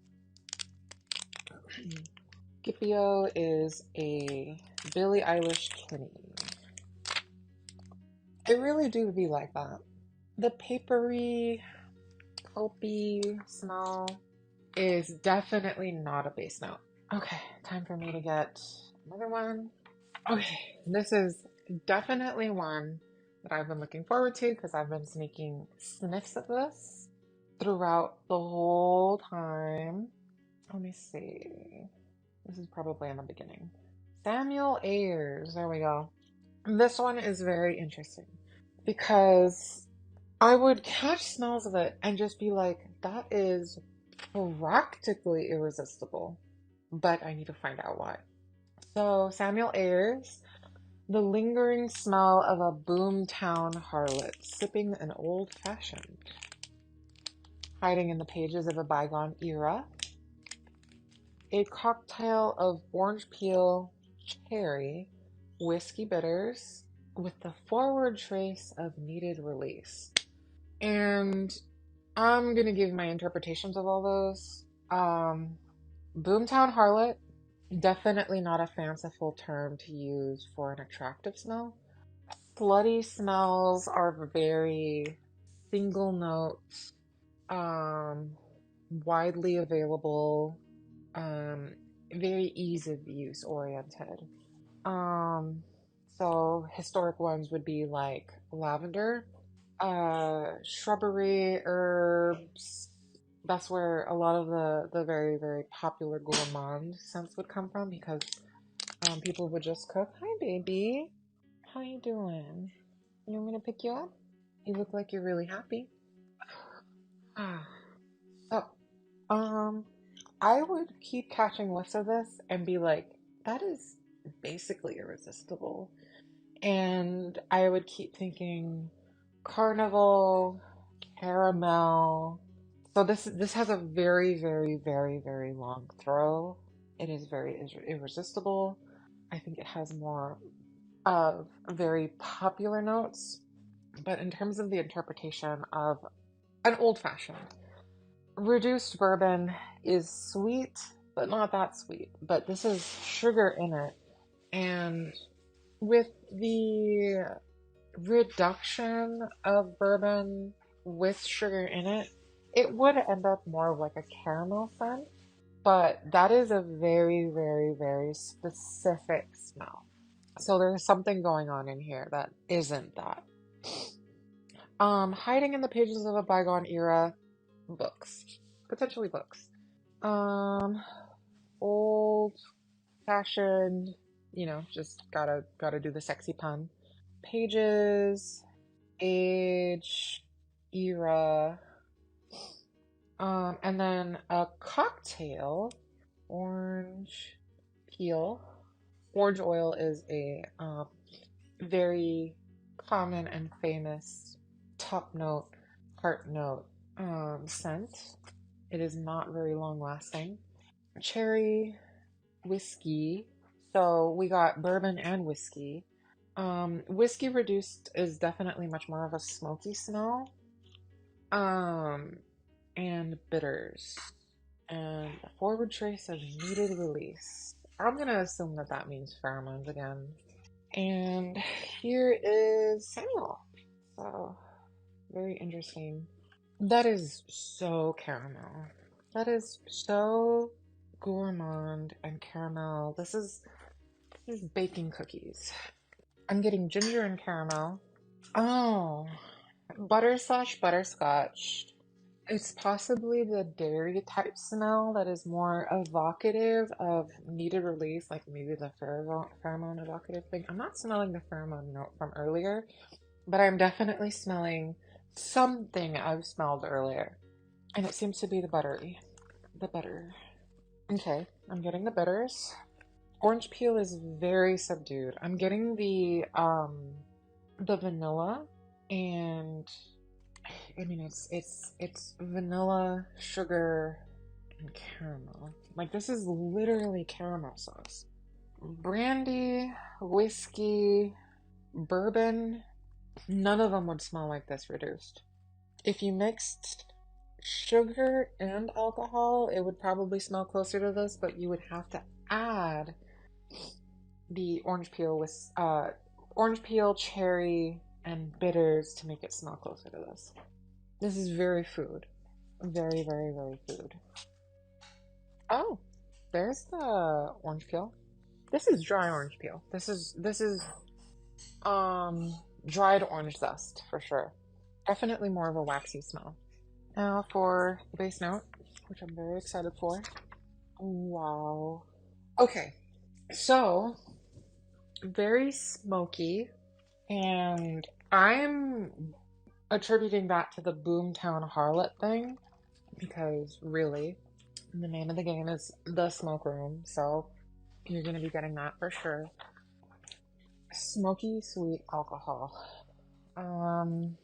Scipio is a Billie Eilish Kinney. It really do be like that. The papery, pulpy smell is definitely not a base note. Okay, time for me to get another one. Okay, this is definitely one that I've been looking forward to because I've been sneaking sniffs of this throughout the whole time. Let me see. This is probably in the beginning. Samuel Ayers. There we go. This one is very interesting because I would catch smells of it and just be like, that is practically irresistible. But I need to find out why. So, Samuel Ayers, the lingering smell of a boomtown harlot sipping an old fashioned, hiding in the pages of a bygone era. A cocktail of orange peel, cherry, whiskey bitters with the forward trace of needed release. And I'm gonna give my interpretations of all those. Boomtown harlot, definitely not a fanciful term to use for an attractive smell. Slutty smells are very single notes, um, widely available, very ease of use oriented. Um, so historic ones would be like lavender, shrubbery, herbs. That's where a lot of the very, very popular gourmand scents would come from because people would just cook. Hi, baby. How you doing? You want me to pick you up? You look like you're really happy. Ah. So, um, I would keep catching whiffs of this and be like, that is basically irresistible. And I would keep thinking carnival, caramel. So this has a very, very, very, very long throw. It is very irresistible. I think it has more of very popular notes, but in terms of the interpretation of an old fashioned, reduced bourbon is sweet, but not that sweet. But this is sugar in it. And with the reduction of bourbon with sugar in it, it would end up more of like a caramel scent. But that is a very, very, very specific smell. So there's something going on in here that isn't that. Hiding in the pages of a bygone era, books. Potentially books. Um, Old fashioned, just gotta do the sexy pun. Pages, age, era, and then a cocktail, orange peel. Orange oil is a very common and famous top note, heart note scent. It is not very long lasting. Cherry, whiskey. So we got bourbon and whiskey. Whiskey reduced is definitely much more of a smoky smell. Um, and bitters. And a forward trace of needed release. I'm gonna assume that that means pheromones again. And here is Samuel. So, very interesting. That is so caramel. That is so gourmand and caramel. This is baking cookies. I'm getting ginger and caramel. Oh, butter slash butterscotch. It's possibly the dairy type smell that is more evocative of needed release, like maybe the pheromone evocative thing. I'm not smelling the pheromone note from earlier, but I'm definitely smelling something I've smelled earlier. And it seems to be the buttery. The butter. Okay, I'm getting the bitters. Orange peel is very subdued. I'm getting the vanilla, and I mean it's vanilla, sugar, and caramel. Like this is literally caramel sauce. Brandy, whiskey, bourbon, none of them would smell like this reduced. If you mixed sugar and alcohol, it would probably smell closer to this, but you would have to add the orange peel, cherry, and bitters to make it smell closer to this. This is very food. Very, very, very food. Oh, there's the orange peel. This is dry orange peel. This is dried orange zest for sure. Definitely more of a waxy smell. Now for the base note, which I'm very excited for. Wow. Okay, so very smoky, and I'm attributing that to the Boomtown Harlot thing because really, the name of the game is the smoke room, so you're gonna be getting that for sure. Smoky sweet alcohol. Um,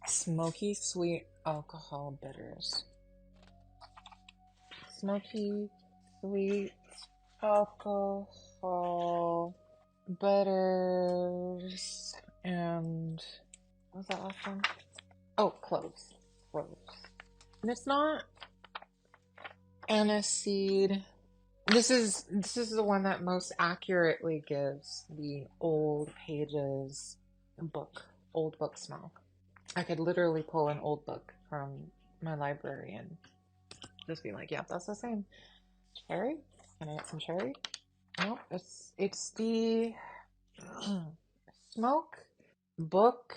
Smoky sweet alcohol bitters. Smoky sweet alcohol bitters and what was that last one? Oh, cloves. Cloves. And it's not aniseed. This is the one that most accurately gives the old pages old book smell. I could literally pull an old book from my library and just be like, yep, that's the same. Cherry? Can I get some cherry? Nope, it's the smoke book.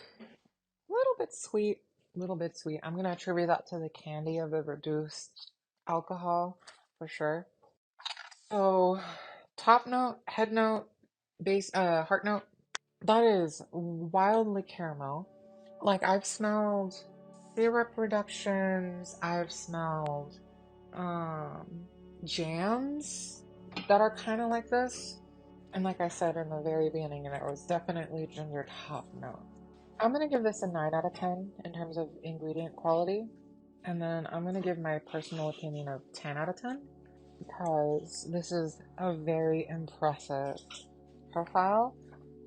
Little bit sweet, little bit sweet. I'm gonna attribute that to the candy of the reduced alcohol for sure. So, top note, head note, base, heart note. That is wildly caramel. Like I've smelled syrup reductions. I've smelled jams that are kind of like this. And like I said in the very beginning, there was definitely ginger top note. I'm gonna give this a 9 out of 10 in terms of ingredient quality. And then I'm gonna give my personal opinion of 10 out of 10 because this is a very impressive profile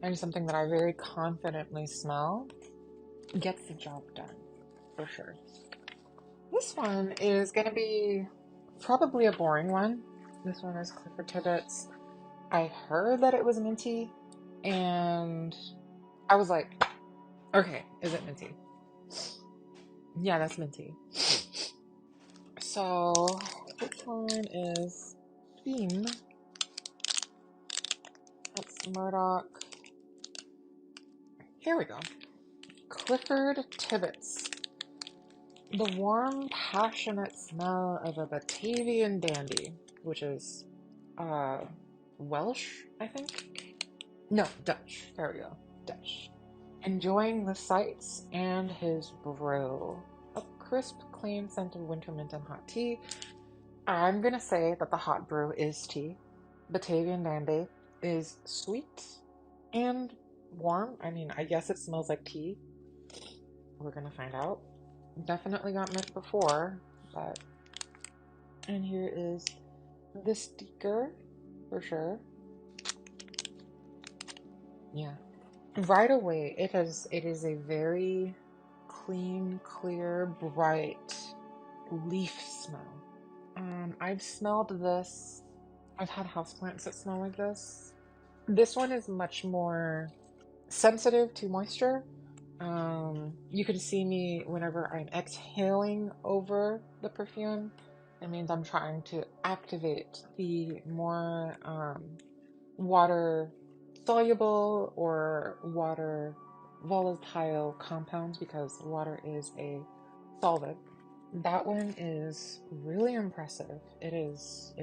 and something that I very confidently smell gets the job done for sure. This one is gonna be probably a boring one. This one is Clifford Tibbits. I heard that it was minty, and I was like, okay, is it minty? Yeah, that's minty. So, which one is Theme? That's Murdoch. Here we go. Clifford Tibbits. The warm, passionate smell of a Batavian dandy, which is, Welsh, I think? No, Dutch. There we go. Dutch. Enjoying the sights and his brew. A crisp, clean scent of winter mint and hot tea. I'm gonna say that the hot brew is tea. Batavian dandy is sweet and warm. I mean, I guess it smells like tea. We're gonna find out. Definitely got mint before, but... And here is the sticker for sure. Yeah. Right away, it is a very clean, clear, bright leaf smell. I've smelled this. I've had houseplants that smell like this. This one is much more sensitive to moisture. You can see me whenever I'm exhaling over the perfume. It means I'm trying to activate the more water soluble or water volatile compounds because water is a solvent. That one is really impressive. It is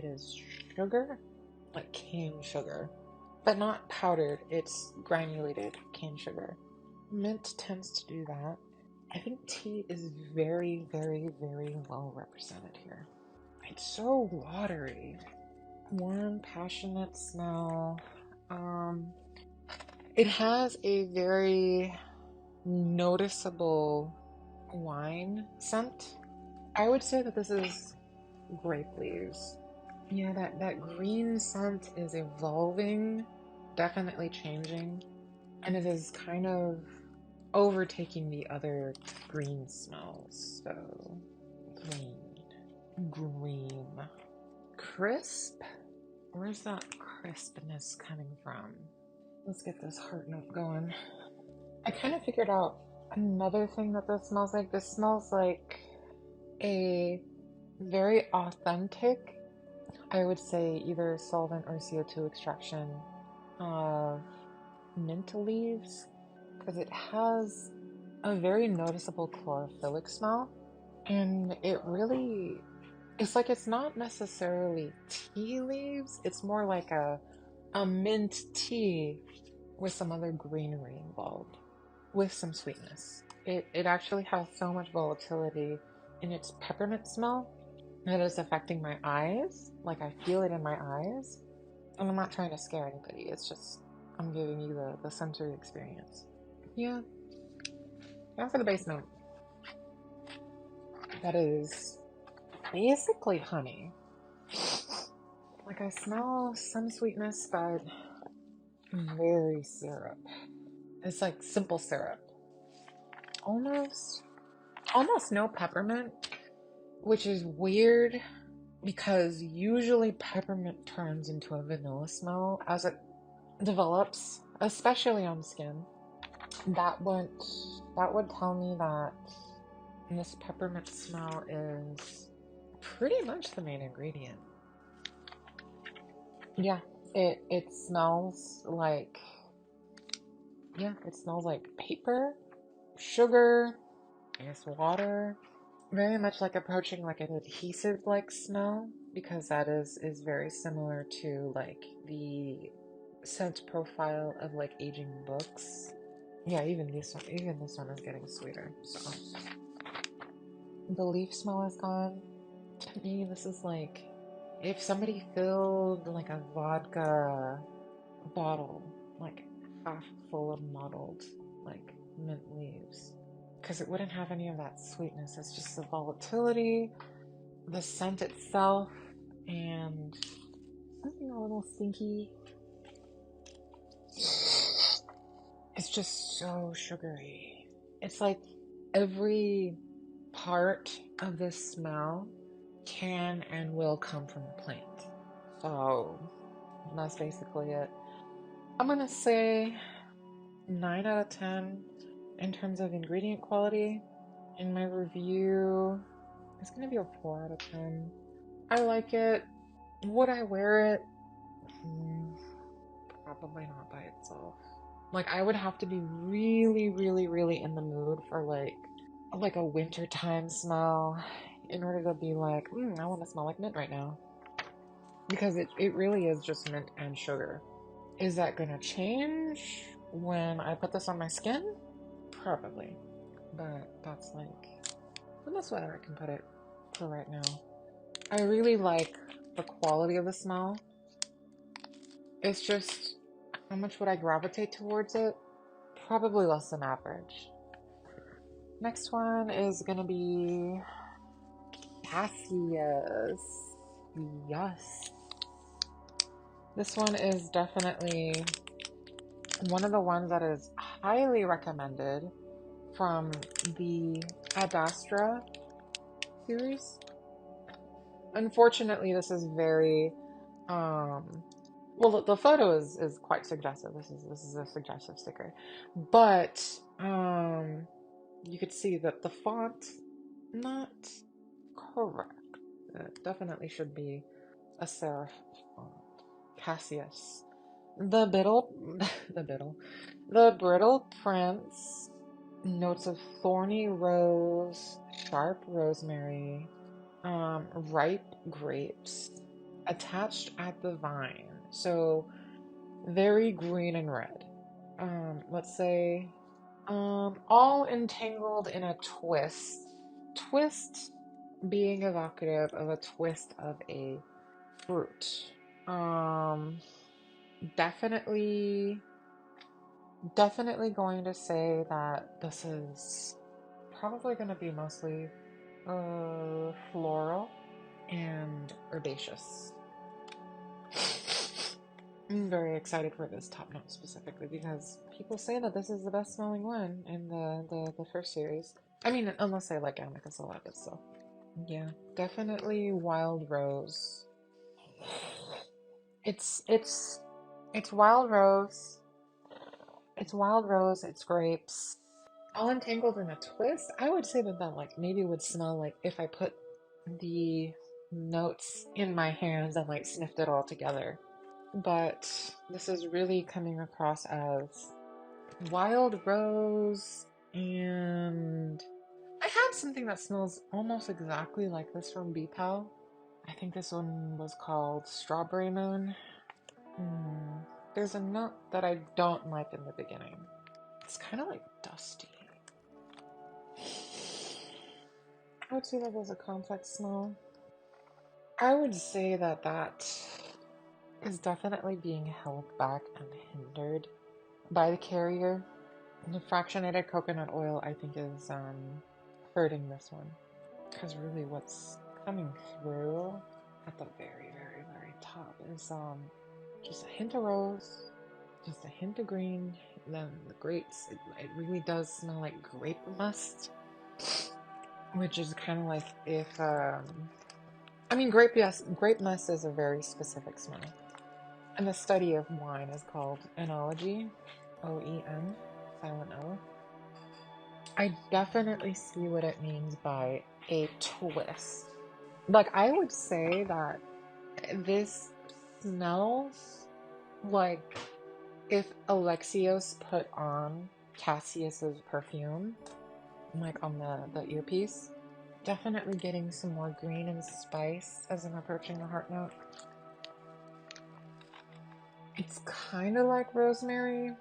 sugar, like cane sugar, but not powdered. It's granulated cane sugar. Mint tends to do that. I think tea is very, very, very well represented here. It's so watery. Warm, passionate smell. It has a very noticeable wine scent. I would say that this is grape leaves. Yeah, that green scent is evolving, definitely changing, and it is kind of overtaking the other green smells. So, green. Crisp? Where's that crispness coming from? Let's get this heart note going. I kind of figured out another thing that this smells like. This smells like a very authentic, I would say, either solvent or CO2 extraction of mint leaves, because it has a very noticeable chlorophyllic smell, and it's like it's not necessarily tea leaves, it's more like a mint tea with some other greenery involved, with some sweetness. It actually has so much volatility in its peppermint smell that is affecting my eyes. Like I feel it in my eyes. And I'm not trying to scare anybody. It's just I'm giving you the sensory experience. Yeah. Now for the base note. That is basically honey. Like I smell some sweetness, but very syrup. It's like simple syrup. Almost no peppermint, which is weird because usually peppermint turns into a vanilla smell as it develops, especially on skin. That would tell me that this peppermint smell is pretty much the main ingredient. Yeah, it smells like paper, sugar, I guess water. Very much like approaching like an adhesive like smell because that is very similar to like the scent profile of like aging books. Yeah, even this one is getting sweeter. So the leaf smell is gone. To me, this is like if somebody filled like a vodka bottle like half full of mottled like mint leaves, because it wouldn't have any of that sweetness. It's just the volatility, the scent itself, and something a little stinky. It's just so sugary. It's like every part of this smell can and will come from a plant. So that's basically it. I'm gonna say 9 out of 10 in terms of ingredient quality. In my review, it's gonna be a 4 out of 10. I like it. Would I wear it? Probably not by itself. Like I would have to be really, really, really in the mood for like a wintertime smell in order to be like, I want to smell like mint right now. Because it really is just mint and sugar. Is that gonna change when I put this on my skin? Probably. But that's like the best way I can put it for right now. I really like the quality of the smell. It's just, how much would I gravitate towards it? Probably less than average. Next one is gonna be Cassius. Yes. This one is definitely one of the ones that is highly recommended from the Adastra series. Unfortunately, this is very well, the photo is quite suggestive. This is a suggestive sticker, but you could see that the font not correct. It definitely should be a serif font. Cassius. The brittle, the brittle prints, notes of thorny rose, sharp rosemary, ripe grapes, attached at the vine. So very green and red. Let's say, all entangled in a twist. Twist being evocative of a twist of a fruit. Definitely going to say that this is probably going to be mostly floral and herbaceous. I'm very excited for this top note specifically because people say that this is the best smelling one in the first series. I mean, unless I like Amicus a lot, but still. Yeah, definitely wild rose. It's wild rose. It's wild rose, it's grapes. All entangled in a twist. I would say that like maybe would smell like if I put the notes in my hands and like sniffed it all together. But this is really coming across as wild rose, and I had something that smells almost exactly like this from BPAL. I think this one was called Strawberry Moon. There's a note that I don't like in the beginning. It's kind of like dusty. I would say that there's a complex smell. I would say that that is definitely being held back and hindered by the carrier. The fractionated coconut oil, I think, is hurting this one. Because really what's coming through at the very, very, very top is just a hint of rose, just a hint of green, and then the grapes. It really does smell like grape must, which is kind of like if I mean grape. Yes, grape must is a very specific smell, and the study of wine is called enology, OEN, silent O. I definitely see what it means by a twist. Like I would say that this smells like if Alexios put on Cassius's perfume, like on the earpiece. Definitely getting some more green and spice as I'm approaching the heart note. It's kind of like rosemary,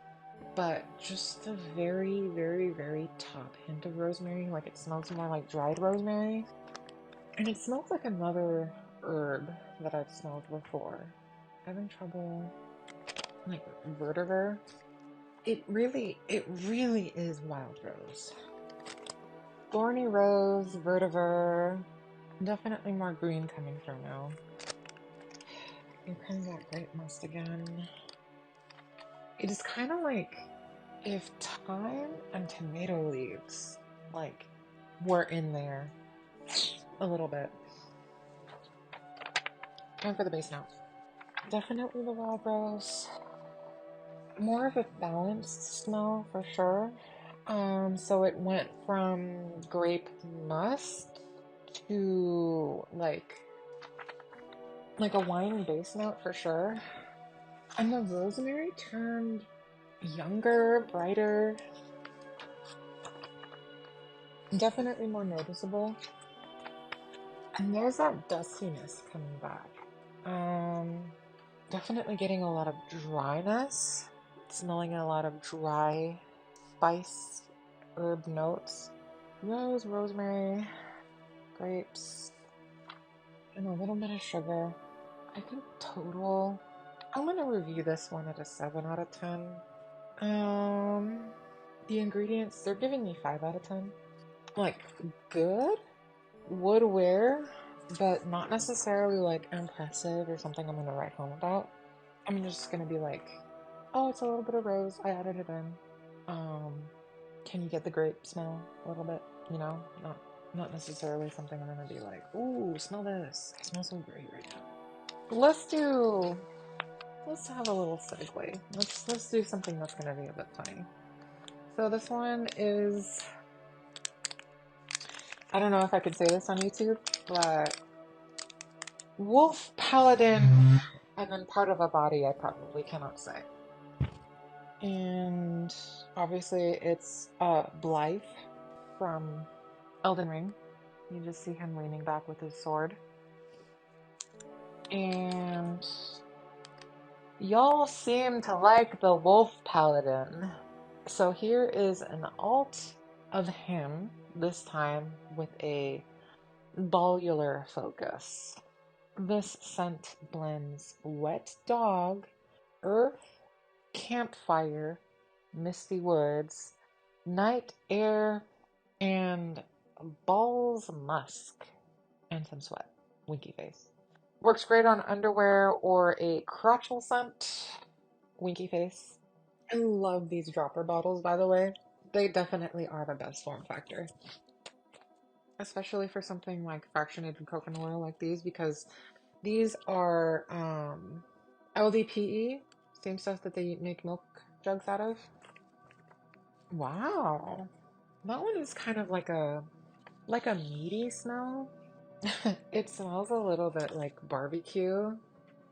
but just the very, very, very top hint of rosemary. Like it smells more like dried rosemary. And it smells like another herb that I've smelled before. Having trouble, like vetiver. It really is wild rose. Thorny rose, vetiver. Definitely more green coming through now. Here comes that grape must again. It is kind of like if thyme and tomato leaves, like, were in there a little bit. Time for the base note. Definitely the wild rose. More of a balanced smell for sure. So it went from grape must to like a wine base note for sure. And the rosemary turned younger, brighter, definitely more noticeable. And there's that dustiness coming back. Definitely getting a lot of dryness, smelling a lot of dry spice, herb notes. Rose, rosemary, grapes, and a little bit of sugar. I think total, I'm gonna review this one at a 7 out of 10. The ingredients, they're giving me 5 out of 10. Like, good, would wear, but not necessarily like impressive or something I'm gonna write home about. I'm just gonna be like, oh, it's a little bit of rose. I added it in. Can you get the grape smell a little bit? You know, not necessarily something I'm gonna be like, ooh, smell this. It smells so great right now. Let's have a little segue. Let's do something that's gonna be a bit funny. So this one is, I don't know if I could say this on YouTube, but wolf paladin, and then part of a body I probably cannot say. And obviously it's Blythe from Elden Ring. You just see him leaning back with his sword. And y'all seem to like the wolf paladin. So here is an alt of him, this time with a volular focus. This scent blends wet dog, earth, campfire, misty woods, night air, and balls musk, and some sweat. Winky face. Works great on underwear or a crotchal scent. Winky face. I love these dropper bottles, by the way. They definitely are the best form factor. Especially for something like fractionated coconut oil like these, because these are LDPE, same stuff that they make milk jugs out of. Wow. That one is kind of like a meaty smell. It smells a little bit like barbecue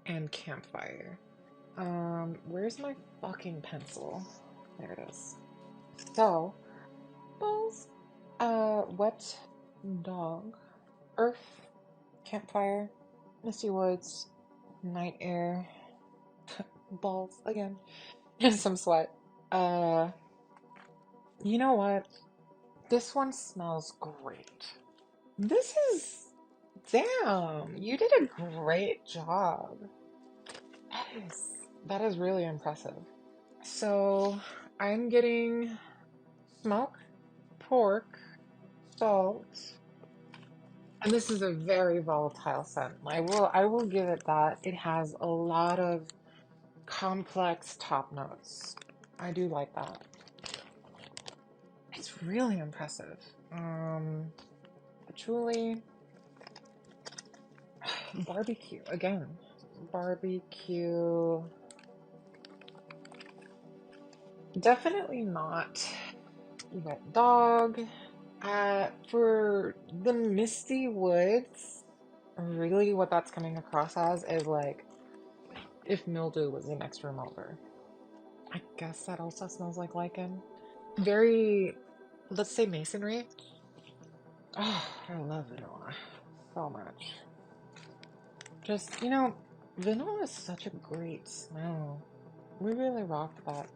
and campfire. Where's my fucking pencil? There it is. So, balls, wet dog, earth, campfire, misty woods, night air, balls again, and some sweat. You know what? This one smells great. This is, damn, you did a great job. That is really impressive. So I'm getting smoke, pork, salt, and this is a very volatile scent. I will give it that. It has a lot of complex top notes. I do like that. It's really impressive. Patchouli, barbecue again. Barbecue. Definitely not wet dog. For the misty woods, really what that's coming across as is like if mildew was the next room over. I guess that also smells like lichen. Very, let's say masonry. Oh, I love vanilla so much. Just, vanilla is such a great smell. We really rocked that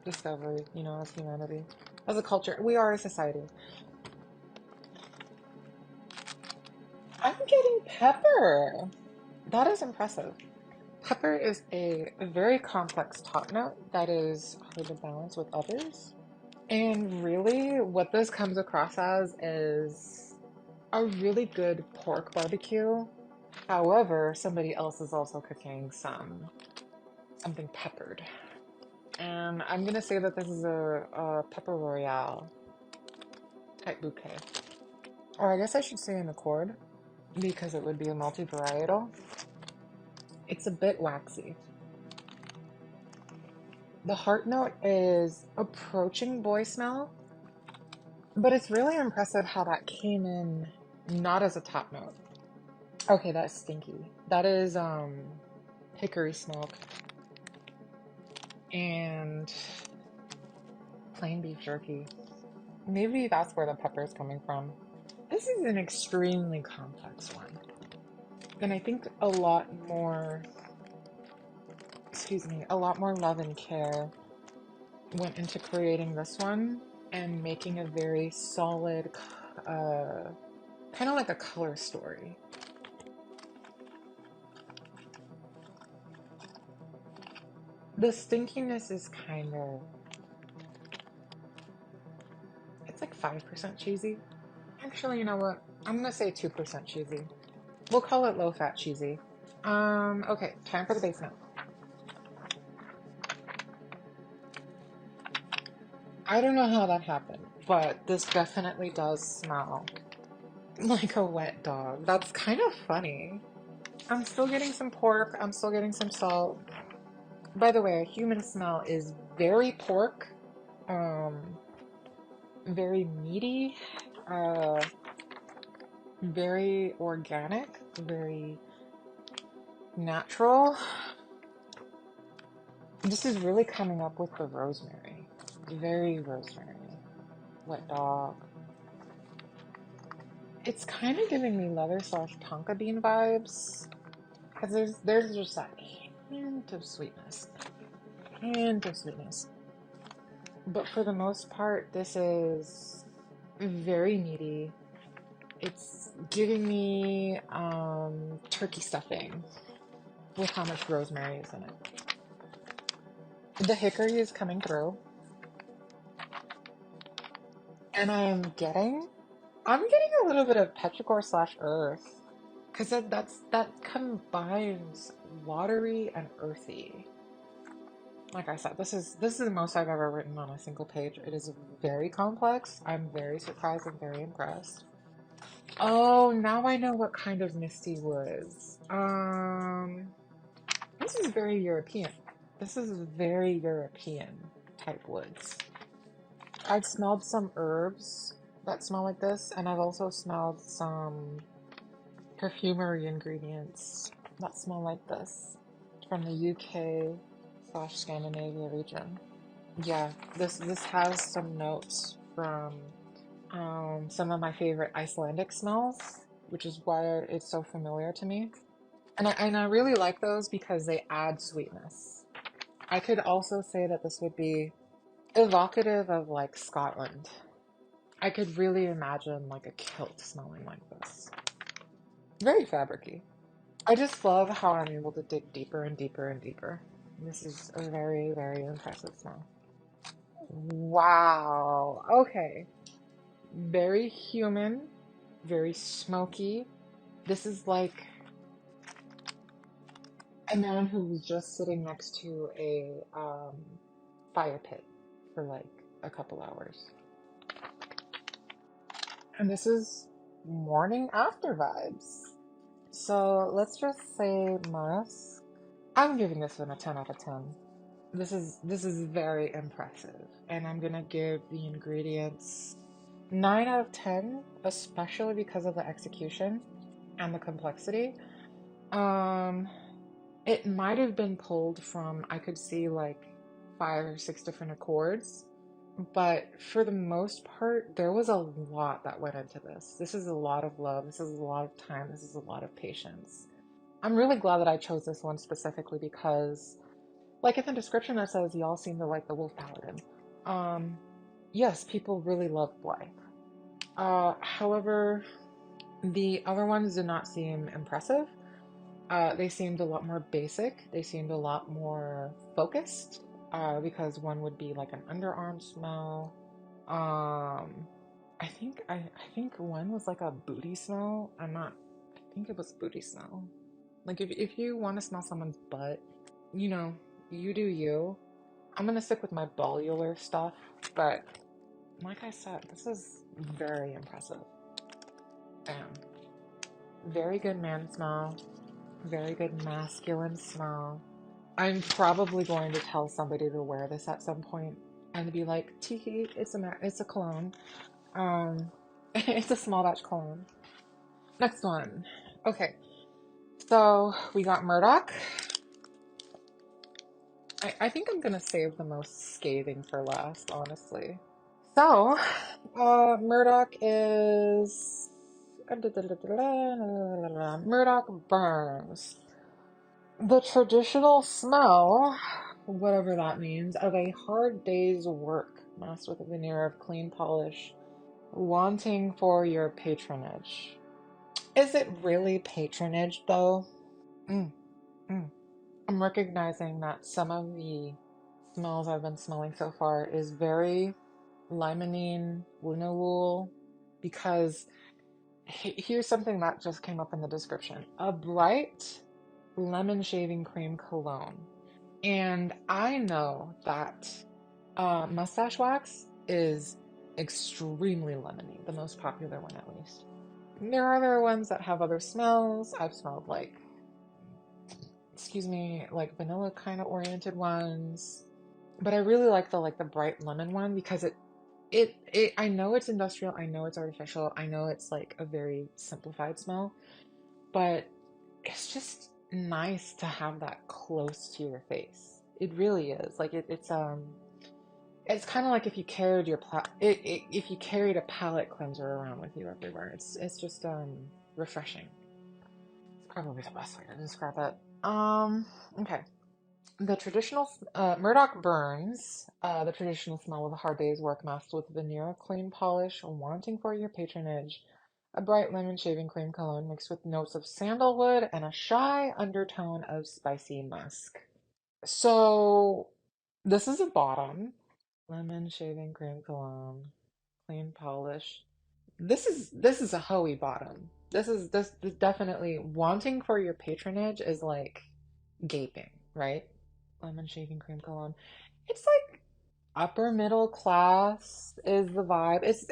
discovery, as humanity. As a culture. We are a society. I'm getting pepper. That is impressive. Pepper is a very complex top note that is hard to balance with others. And really, what this comes across as is a really good pork barbecue. However, somebody else is also cooking something peppered. And I'm gonna say that this is a pepper royale type bouquet. Or I guess I should say an accord, because it would be a multi-varietal. It's a bit waxy. The heart note is approaching boy smell, but it's really impressive how that came in not as a top note. Okay, that's stinky. That is hickory smoke and plain beef jerky. Maybe that's where the pepper is coming from. This is an extremely complex one. And I think a lot more love and care went into creating this one and making a very solid, kind of like a color story. The stinkiness is it's like 5% cheesy. Actually, you know what? I'm gonna say 2% cheesy. We'll call it low-fat cheesy. Okay, time for the base note. I don't know how that happened, but this definitely does smell like a wet dog. That's kind of funny. I'm still getting some pork. I'm still getting some salt. By the way, a human smell is very pork, um, very meaty, uh, very organic, very natural. This is really coming up with the rosemary. Very rosemary. Wet dog. It's kind of giving me leather slash tonka bean vibes. Because there's just that hint of sweetness. Hint of sweetness. But for the most part, this is very meaty. It's giving me turkey stuffing with how much rosemary is in it. The hickory is coming through. And I'm getting a little bit of petrichor slash earth. Because that combines watery and earthy. Like I said, this is the most I've ever written on a single page. It is very complex. I'm very surprised and very impressed. Oh, now I know what kind of misty woods. This is very European. This is very European type woods. I've smelled some herbs that smell like this, and I've also smelled some perfumery ingredients that smell like this from the UK / Scandinavia region. Yeah, this has some notes from some of my favorite Icelandic smells, which is why it's so familiar to me. And I really like those because they add sweetness. I could also say that this would be evocative of like Scotland. I could really imagine like a kilt smelling like this. Very fabricy. I just love how I'm able to dig deeper and deeper and deeper. This is a very, very impressive smell. Wow. Okay. Very human, very smoky. This is like a man who was just sitting next to a fire pit for like a couple hours. And this is morning after vibes. So let's just say Musk. I'm giving this one a 10 out of 10. This is very impressive. And I'm gonna give the ingredients 9 out of 10, especially because of the execution and the complexity. It might have been pulled from, I could see like 5 or 6 different accords, but for the most part, there was a lot that went into this. This is a lot of love. This is a lot of time. This is a lot of patience. I'm really glad that I chose this one specifically because, like in the description that says, y'all seem to like the Wolf Paladin. Yes, people really love Blythe. However, the other ones did not seem impressive. They seemed a lot more basic. They seemed a lot more focused. Because one would be like an underarm smell. I think one was like a booty smell. I think it was booty smell. Like if you want to smell someone's butt, you know, you do you. I'm gonna stick with my volular stuff, but like I said, this is very impressive. Bam. Very good man smell. Very good masculine smell. I'm probably going to tell somebody to wear this at some point and be like, "Tiki, it's a cologne. It's a small batch cologne." Next one. Okay, so we got Murdoch. I think I'm gonna save the most scathing for last, honestly. So, Murdoch is Murdoch Byrnes. The traditional smell, whatever that means, of a hard day's work, masked with a veneer of clean polish, wanting for your patronage. Is it really patronage, though? Mm, mm. I'm recognizing that some of the smells I've been smelling so far is very limonene, linalool, because here's something that just came up in the description. A bright lemon shaving cream cologne. And I know that mustache wax is extremely lemony, the most popular one at least. There are other ones that have other smells. I've smelled like, excuse me, like vanilla kind of oriented ones. But I really like the bright lemon one because it I know it's industrial, I know it's artificial, I know it's like a very simplified smell, but it's just nice to have that close to your face. It really is. Like it's kind of like if you carried if you carried a palate cleanser around with you everywhere. It's just refreshing. It's probably the best way to describe it. Okay. The traditional Murdoch Byrnes, the traditional smell of a hard day's work masked with veneer, clean polish, wanting for your patronage, a bright lemon shaving cream cologne mixed with notes of sandalwood and a shy undertone of spicy musk. So this is a bottom. Lemon shaving cream cologne, clean polish. This is a hoey bottom. This definitely wanting for your patronage is like gaping, right? Lemon shaving cream cologne. It's like upper middle class is the vibe. It's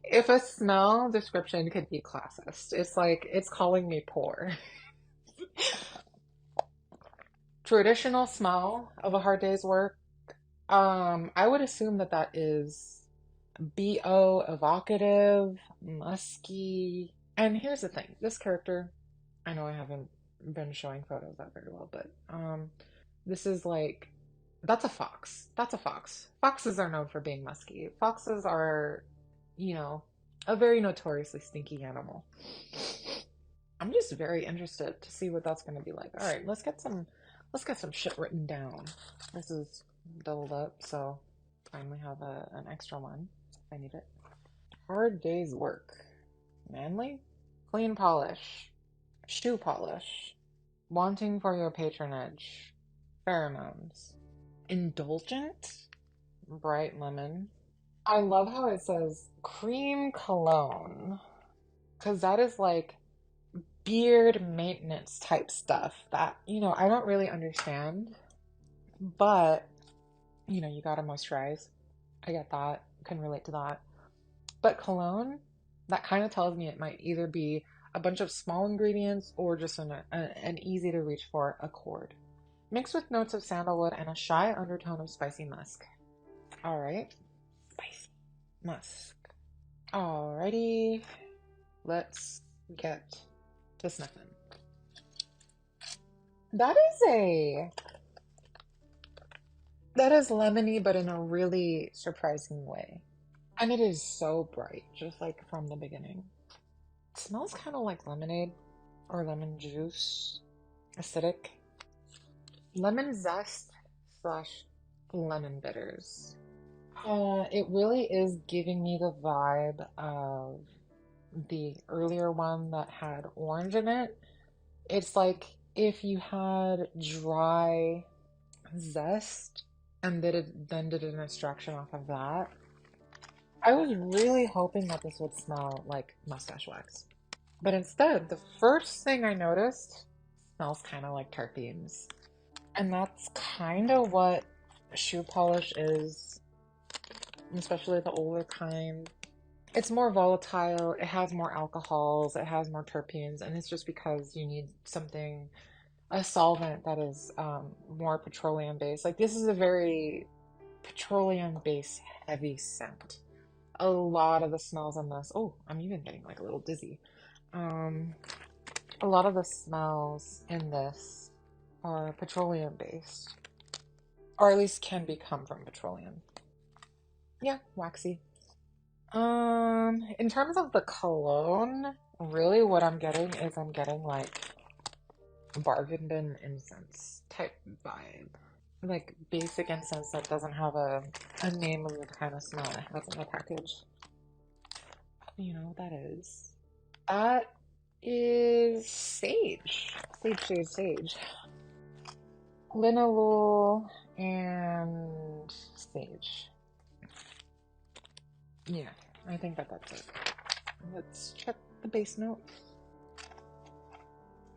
if a smell description could be classist, it's like it's calling me poor. Traditional smell of a hard day's work. I would assume that that is BO evocative, musky. And here's the thing, this character, I know I haven't been showing photos that very well, but this is like that's a fox. That's a fox. Foxes are known for being musky. Foxes are, you know, a very notoriously stinky animal. I'm just very interested to see what that's going to be like. All right, let's get some shit written down. This is doubled up, so finally have an extra one if I need it. Hard day's work. Manly? Clean polish. Shoe polish. Wanting for your patronage. Pheromones. Indulgent? Bright lemon. I love how it says cream cologne. Because that is like beard maintenance type stuff that, I don't really understand. But, you gotta moisturize. I get that. Can relate to that. But cologne, that kind of tells me it might either be a bunch of small ingredients or just an easy to reach for accord. Mixed with notes of sandalwood and a shy undertone of spicy musk. All right, spicy musk. Alrighty, let's get to sniffing. That is lemony, but in a really surprising way. And it is so bright, just like from the beginning. It smells kind of like lemonade or lemon juice, acidic. Lemon zest slash lemon bitters. It really is giving me the vibe of the earlier one that had orange in it. It's like if you had dry zest and then did an extraction off of that. I was really hoping that this would smell like mustache wax. But instead, the first thing I noticed smells kind of like terpenes. And that's kind of what shoe polish is, especially the older kind. It's more volatile, it has more alcohols, it has more terpenes, and it's just because you need a solvent that is more petroleum based. Like, this is a very petroleum based heavy scent. A lot of the smells in this, oh, I'm even getting like a little dizzy. A lot of the smells in this are petroleum based, or at least can become from petroleum. Yeah, waxy. In terms of the cologne, really what I'm getting is I'm getting like bargain bin incense type vibe. Like basic incense that doesn't have a name of the kind of smell it has in the package. You know what that is? That is sage. Sage. Linalool and sage. Yeah, I think that's it. Let's check the base note.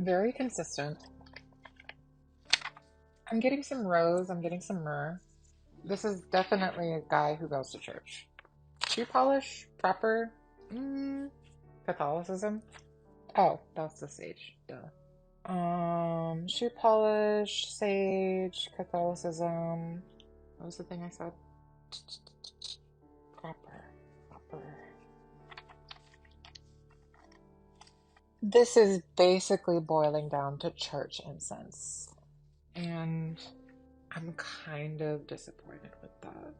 Very consistent. I'm getting some rose, I'm getting some myrrh. This is definitely a guy who goes to church. Shoe polish, prepper, Catholicism. Oh, that's the sage. Duh. Shoe polish, sage, Catholicism. What was the thing I said? Prepper. This is basically boiling down to church incense. And I'm kind of disappointed with that.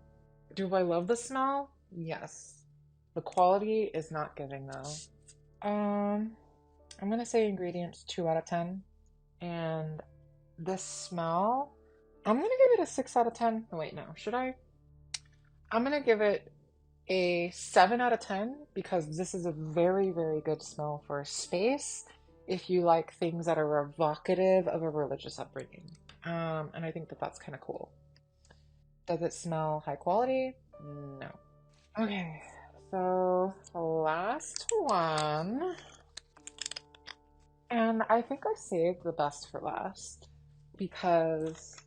Do I love the smell? Yes. The quality is not giving though. I'm gonna say ingredients 2 out of 10. And the smell, I'm gonna give it a 6 out of 10. Oh, wait, no, should I? I'm gonna give it a 7 out of 10 because this is a very, very good smell for space if you like things that are evocative of a religious upbringing. And I think that that's kind of cool. Does it smell high quality? No. Okay, so the last one. And I think I saved the best for last because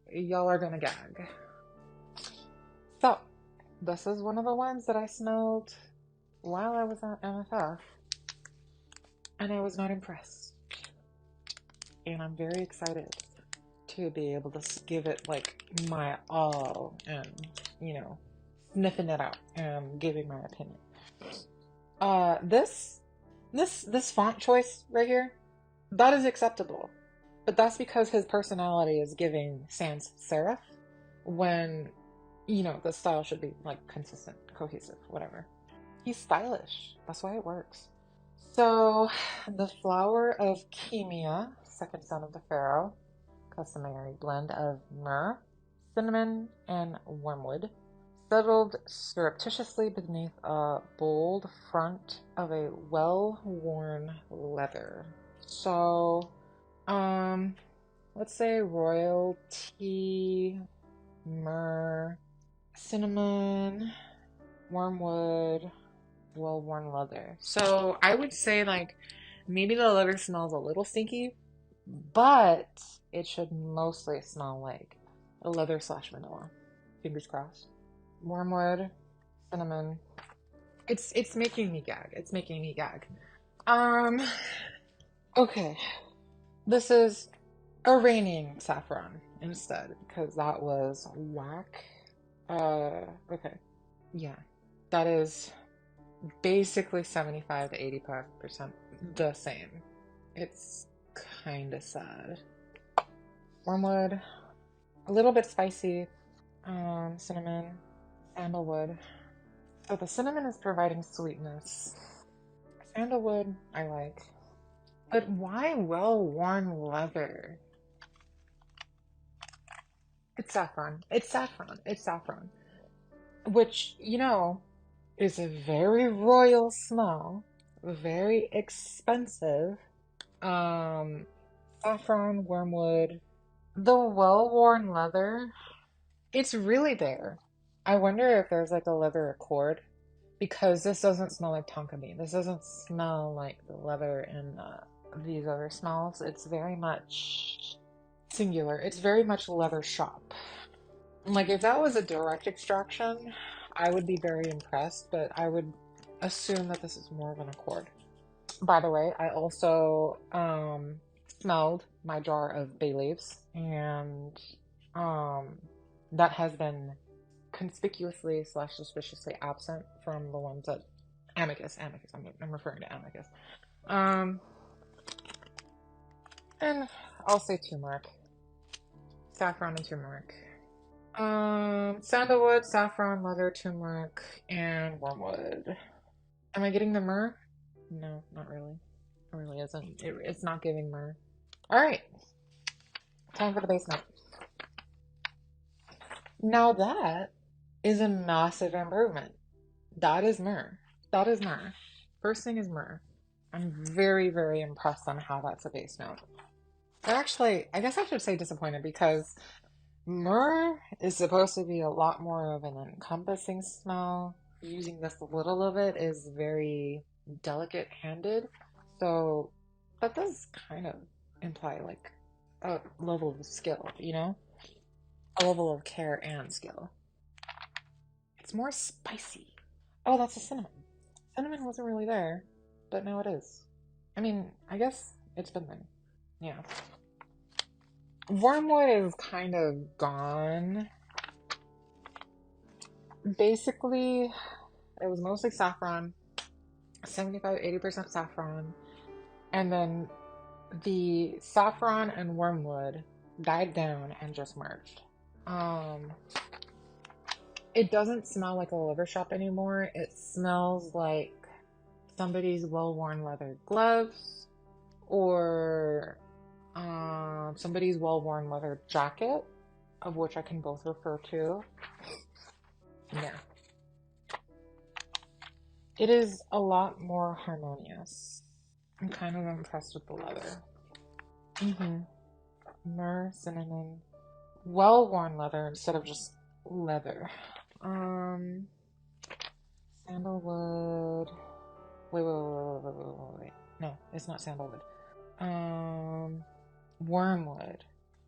y'all are gonna gag. So, this is one of the ones that I smelled while I was at MFF, and I was not impressed. And I'm very excited to be able to give it like my all and, you know, sniffing it out and giving my opinion. This font choice right here, that is acceptable. But that's because his personality is giving sans serif when, you know, the style should be like consistent, cohesive, whatever. He's stylish. That's why it works. So, the flower of Chemia, second son of the pharaoh, customary blend of myrrh, cinnamon, and wormwood, settled surreptitiously beneath a bold front of a well-worn leather. So, let's say royalty, myrrh, cinnamon, wormwood, well-worn leather. So I would say like maybe the leather smells a little stinky, but it should mostly smell like a leather slash vanilla. Fingers crossed. Wormwood, cinnamon. It's making me gag. It's making me gag. Okay. This is a raining saffron instead, because that was whack. Okay. Yeah. That is basically 75 to 85% the same. It's kind of sad. Wormwood, a little bit spicy, cinnamon, sandalwood. So the cinnamon is providing sweetness. Sandalwood, I like. But why well-worn leather? It's saffron. It's saffron. It's saffron. Which, you know, is a very royal smell. Very expensive. Saffron, wormwood. The well-worn leather, it's really there. I wonder if there's like a leather accord because this doesn't smell like tonka bean. This doesn't smell like the leather in these other smells. It's very much singular. It's very much leather shop. Like if that was a direct extraction, I would be very impressed, but I would assume that this is more of an accord. By the way, I also smelled my jar of bay leaves, and that has been conspicuously slash suspiciously absent from the ones at Amicus. I'm referring to Amicus. And I'll say turmeric. Saffron and turmeric. Sandalwood, saffron, leather, turmeric, and wormwood. Am I getting the myrrh? No, not really. It really isn't. It's not giving myrrh. Alright. Time for the base note. Now that is a massive improvement. That is myrrh. That is myrrh. First thing is myrrh. I'm very, very impressed on how that's a base note. But actually, I guess I should say disappointed because myrrh is supposed to be a lot more of an encompassing smell. Using this little of it is very delicate-handed. So that does kind of imply like a level of skill, you know? a level of care and skill. It's more spicy. Oh, that's a cinnamon. Cinnamon wasn't really there, but now it is. I mean, I guess it's been there. Yeah. Wormwood is kind of gone. Basically, it was mostly saffron, 75-80% saffron, and then the saffron and wormwood died down and just merged. It doesn't smell like a liver shop anymore. It smells like somebody's well-worn leather gloves or somebody's well-worn leather jacket, of which I can both refer to. Yeah. It is a lot more harmonious. I'm kind of impressed with the leather. Myrrh, cinnamon, well-worn leather instead of just leather. Sandalwood. Wait. No, it's not sandalwood. Wormwood.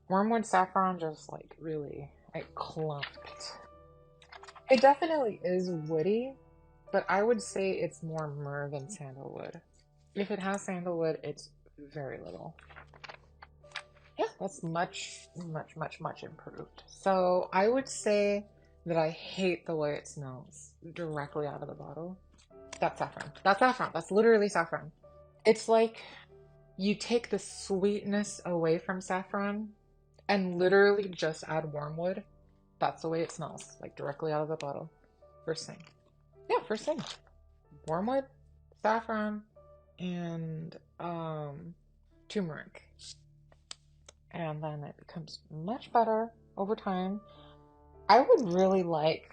Wormwood saffron just like really, it clumped. It definitely is woody, but I would say it's more myrrh than sandalwood. If it has sandalwood, it's very little. Yeah, that's much improved. So I would say that I hate the way it smells directly out of the bottle. That's saffron. That's saffron. That's literally saffron. It's like you take the sweetness away from saffron and literally just add wormwood. That's the way it smells, like directly out of the bottle. First thing. Yeah, first thing. Wormwood, saffron, and turmeric. And then it becomes much better over time. I would really like,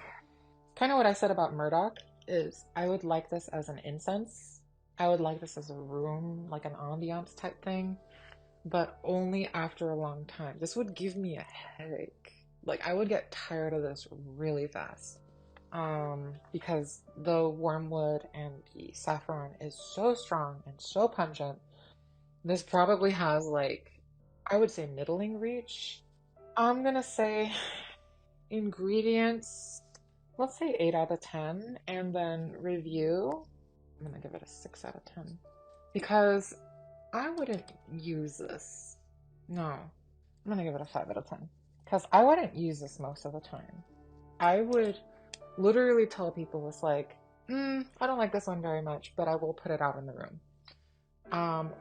kind of what I said about Murdoch, is I would like this as an incense. I would like this as a room, like an ambiance type thing, but only after a long time. This would give me a headache. Like, I would get tired of this really fast. Because the wormwood and the saffron is so strong and so pungent. This probably has, like, I would say middling reach. I'm gonna say ingredients, let's say 8 out of 10, and then review, I'm gonna give it a 6 out of 10. Because I wouldn't use this. No, I'm gonna give it a 5 out of 10. Because I wouldn't use this most of the time. I would literally tell people it's like, I don't like this one very much, but I will put it out in the room.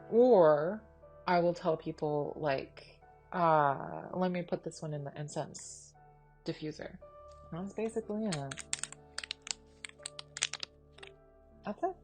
Or I will tell people like, let me put this one in the incense diffuser. That's basically it. That's it.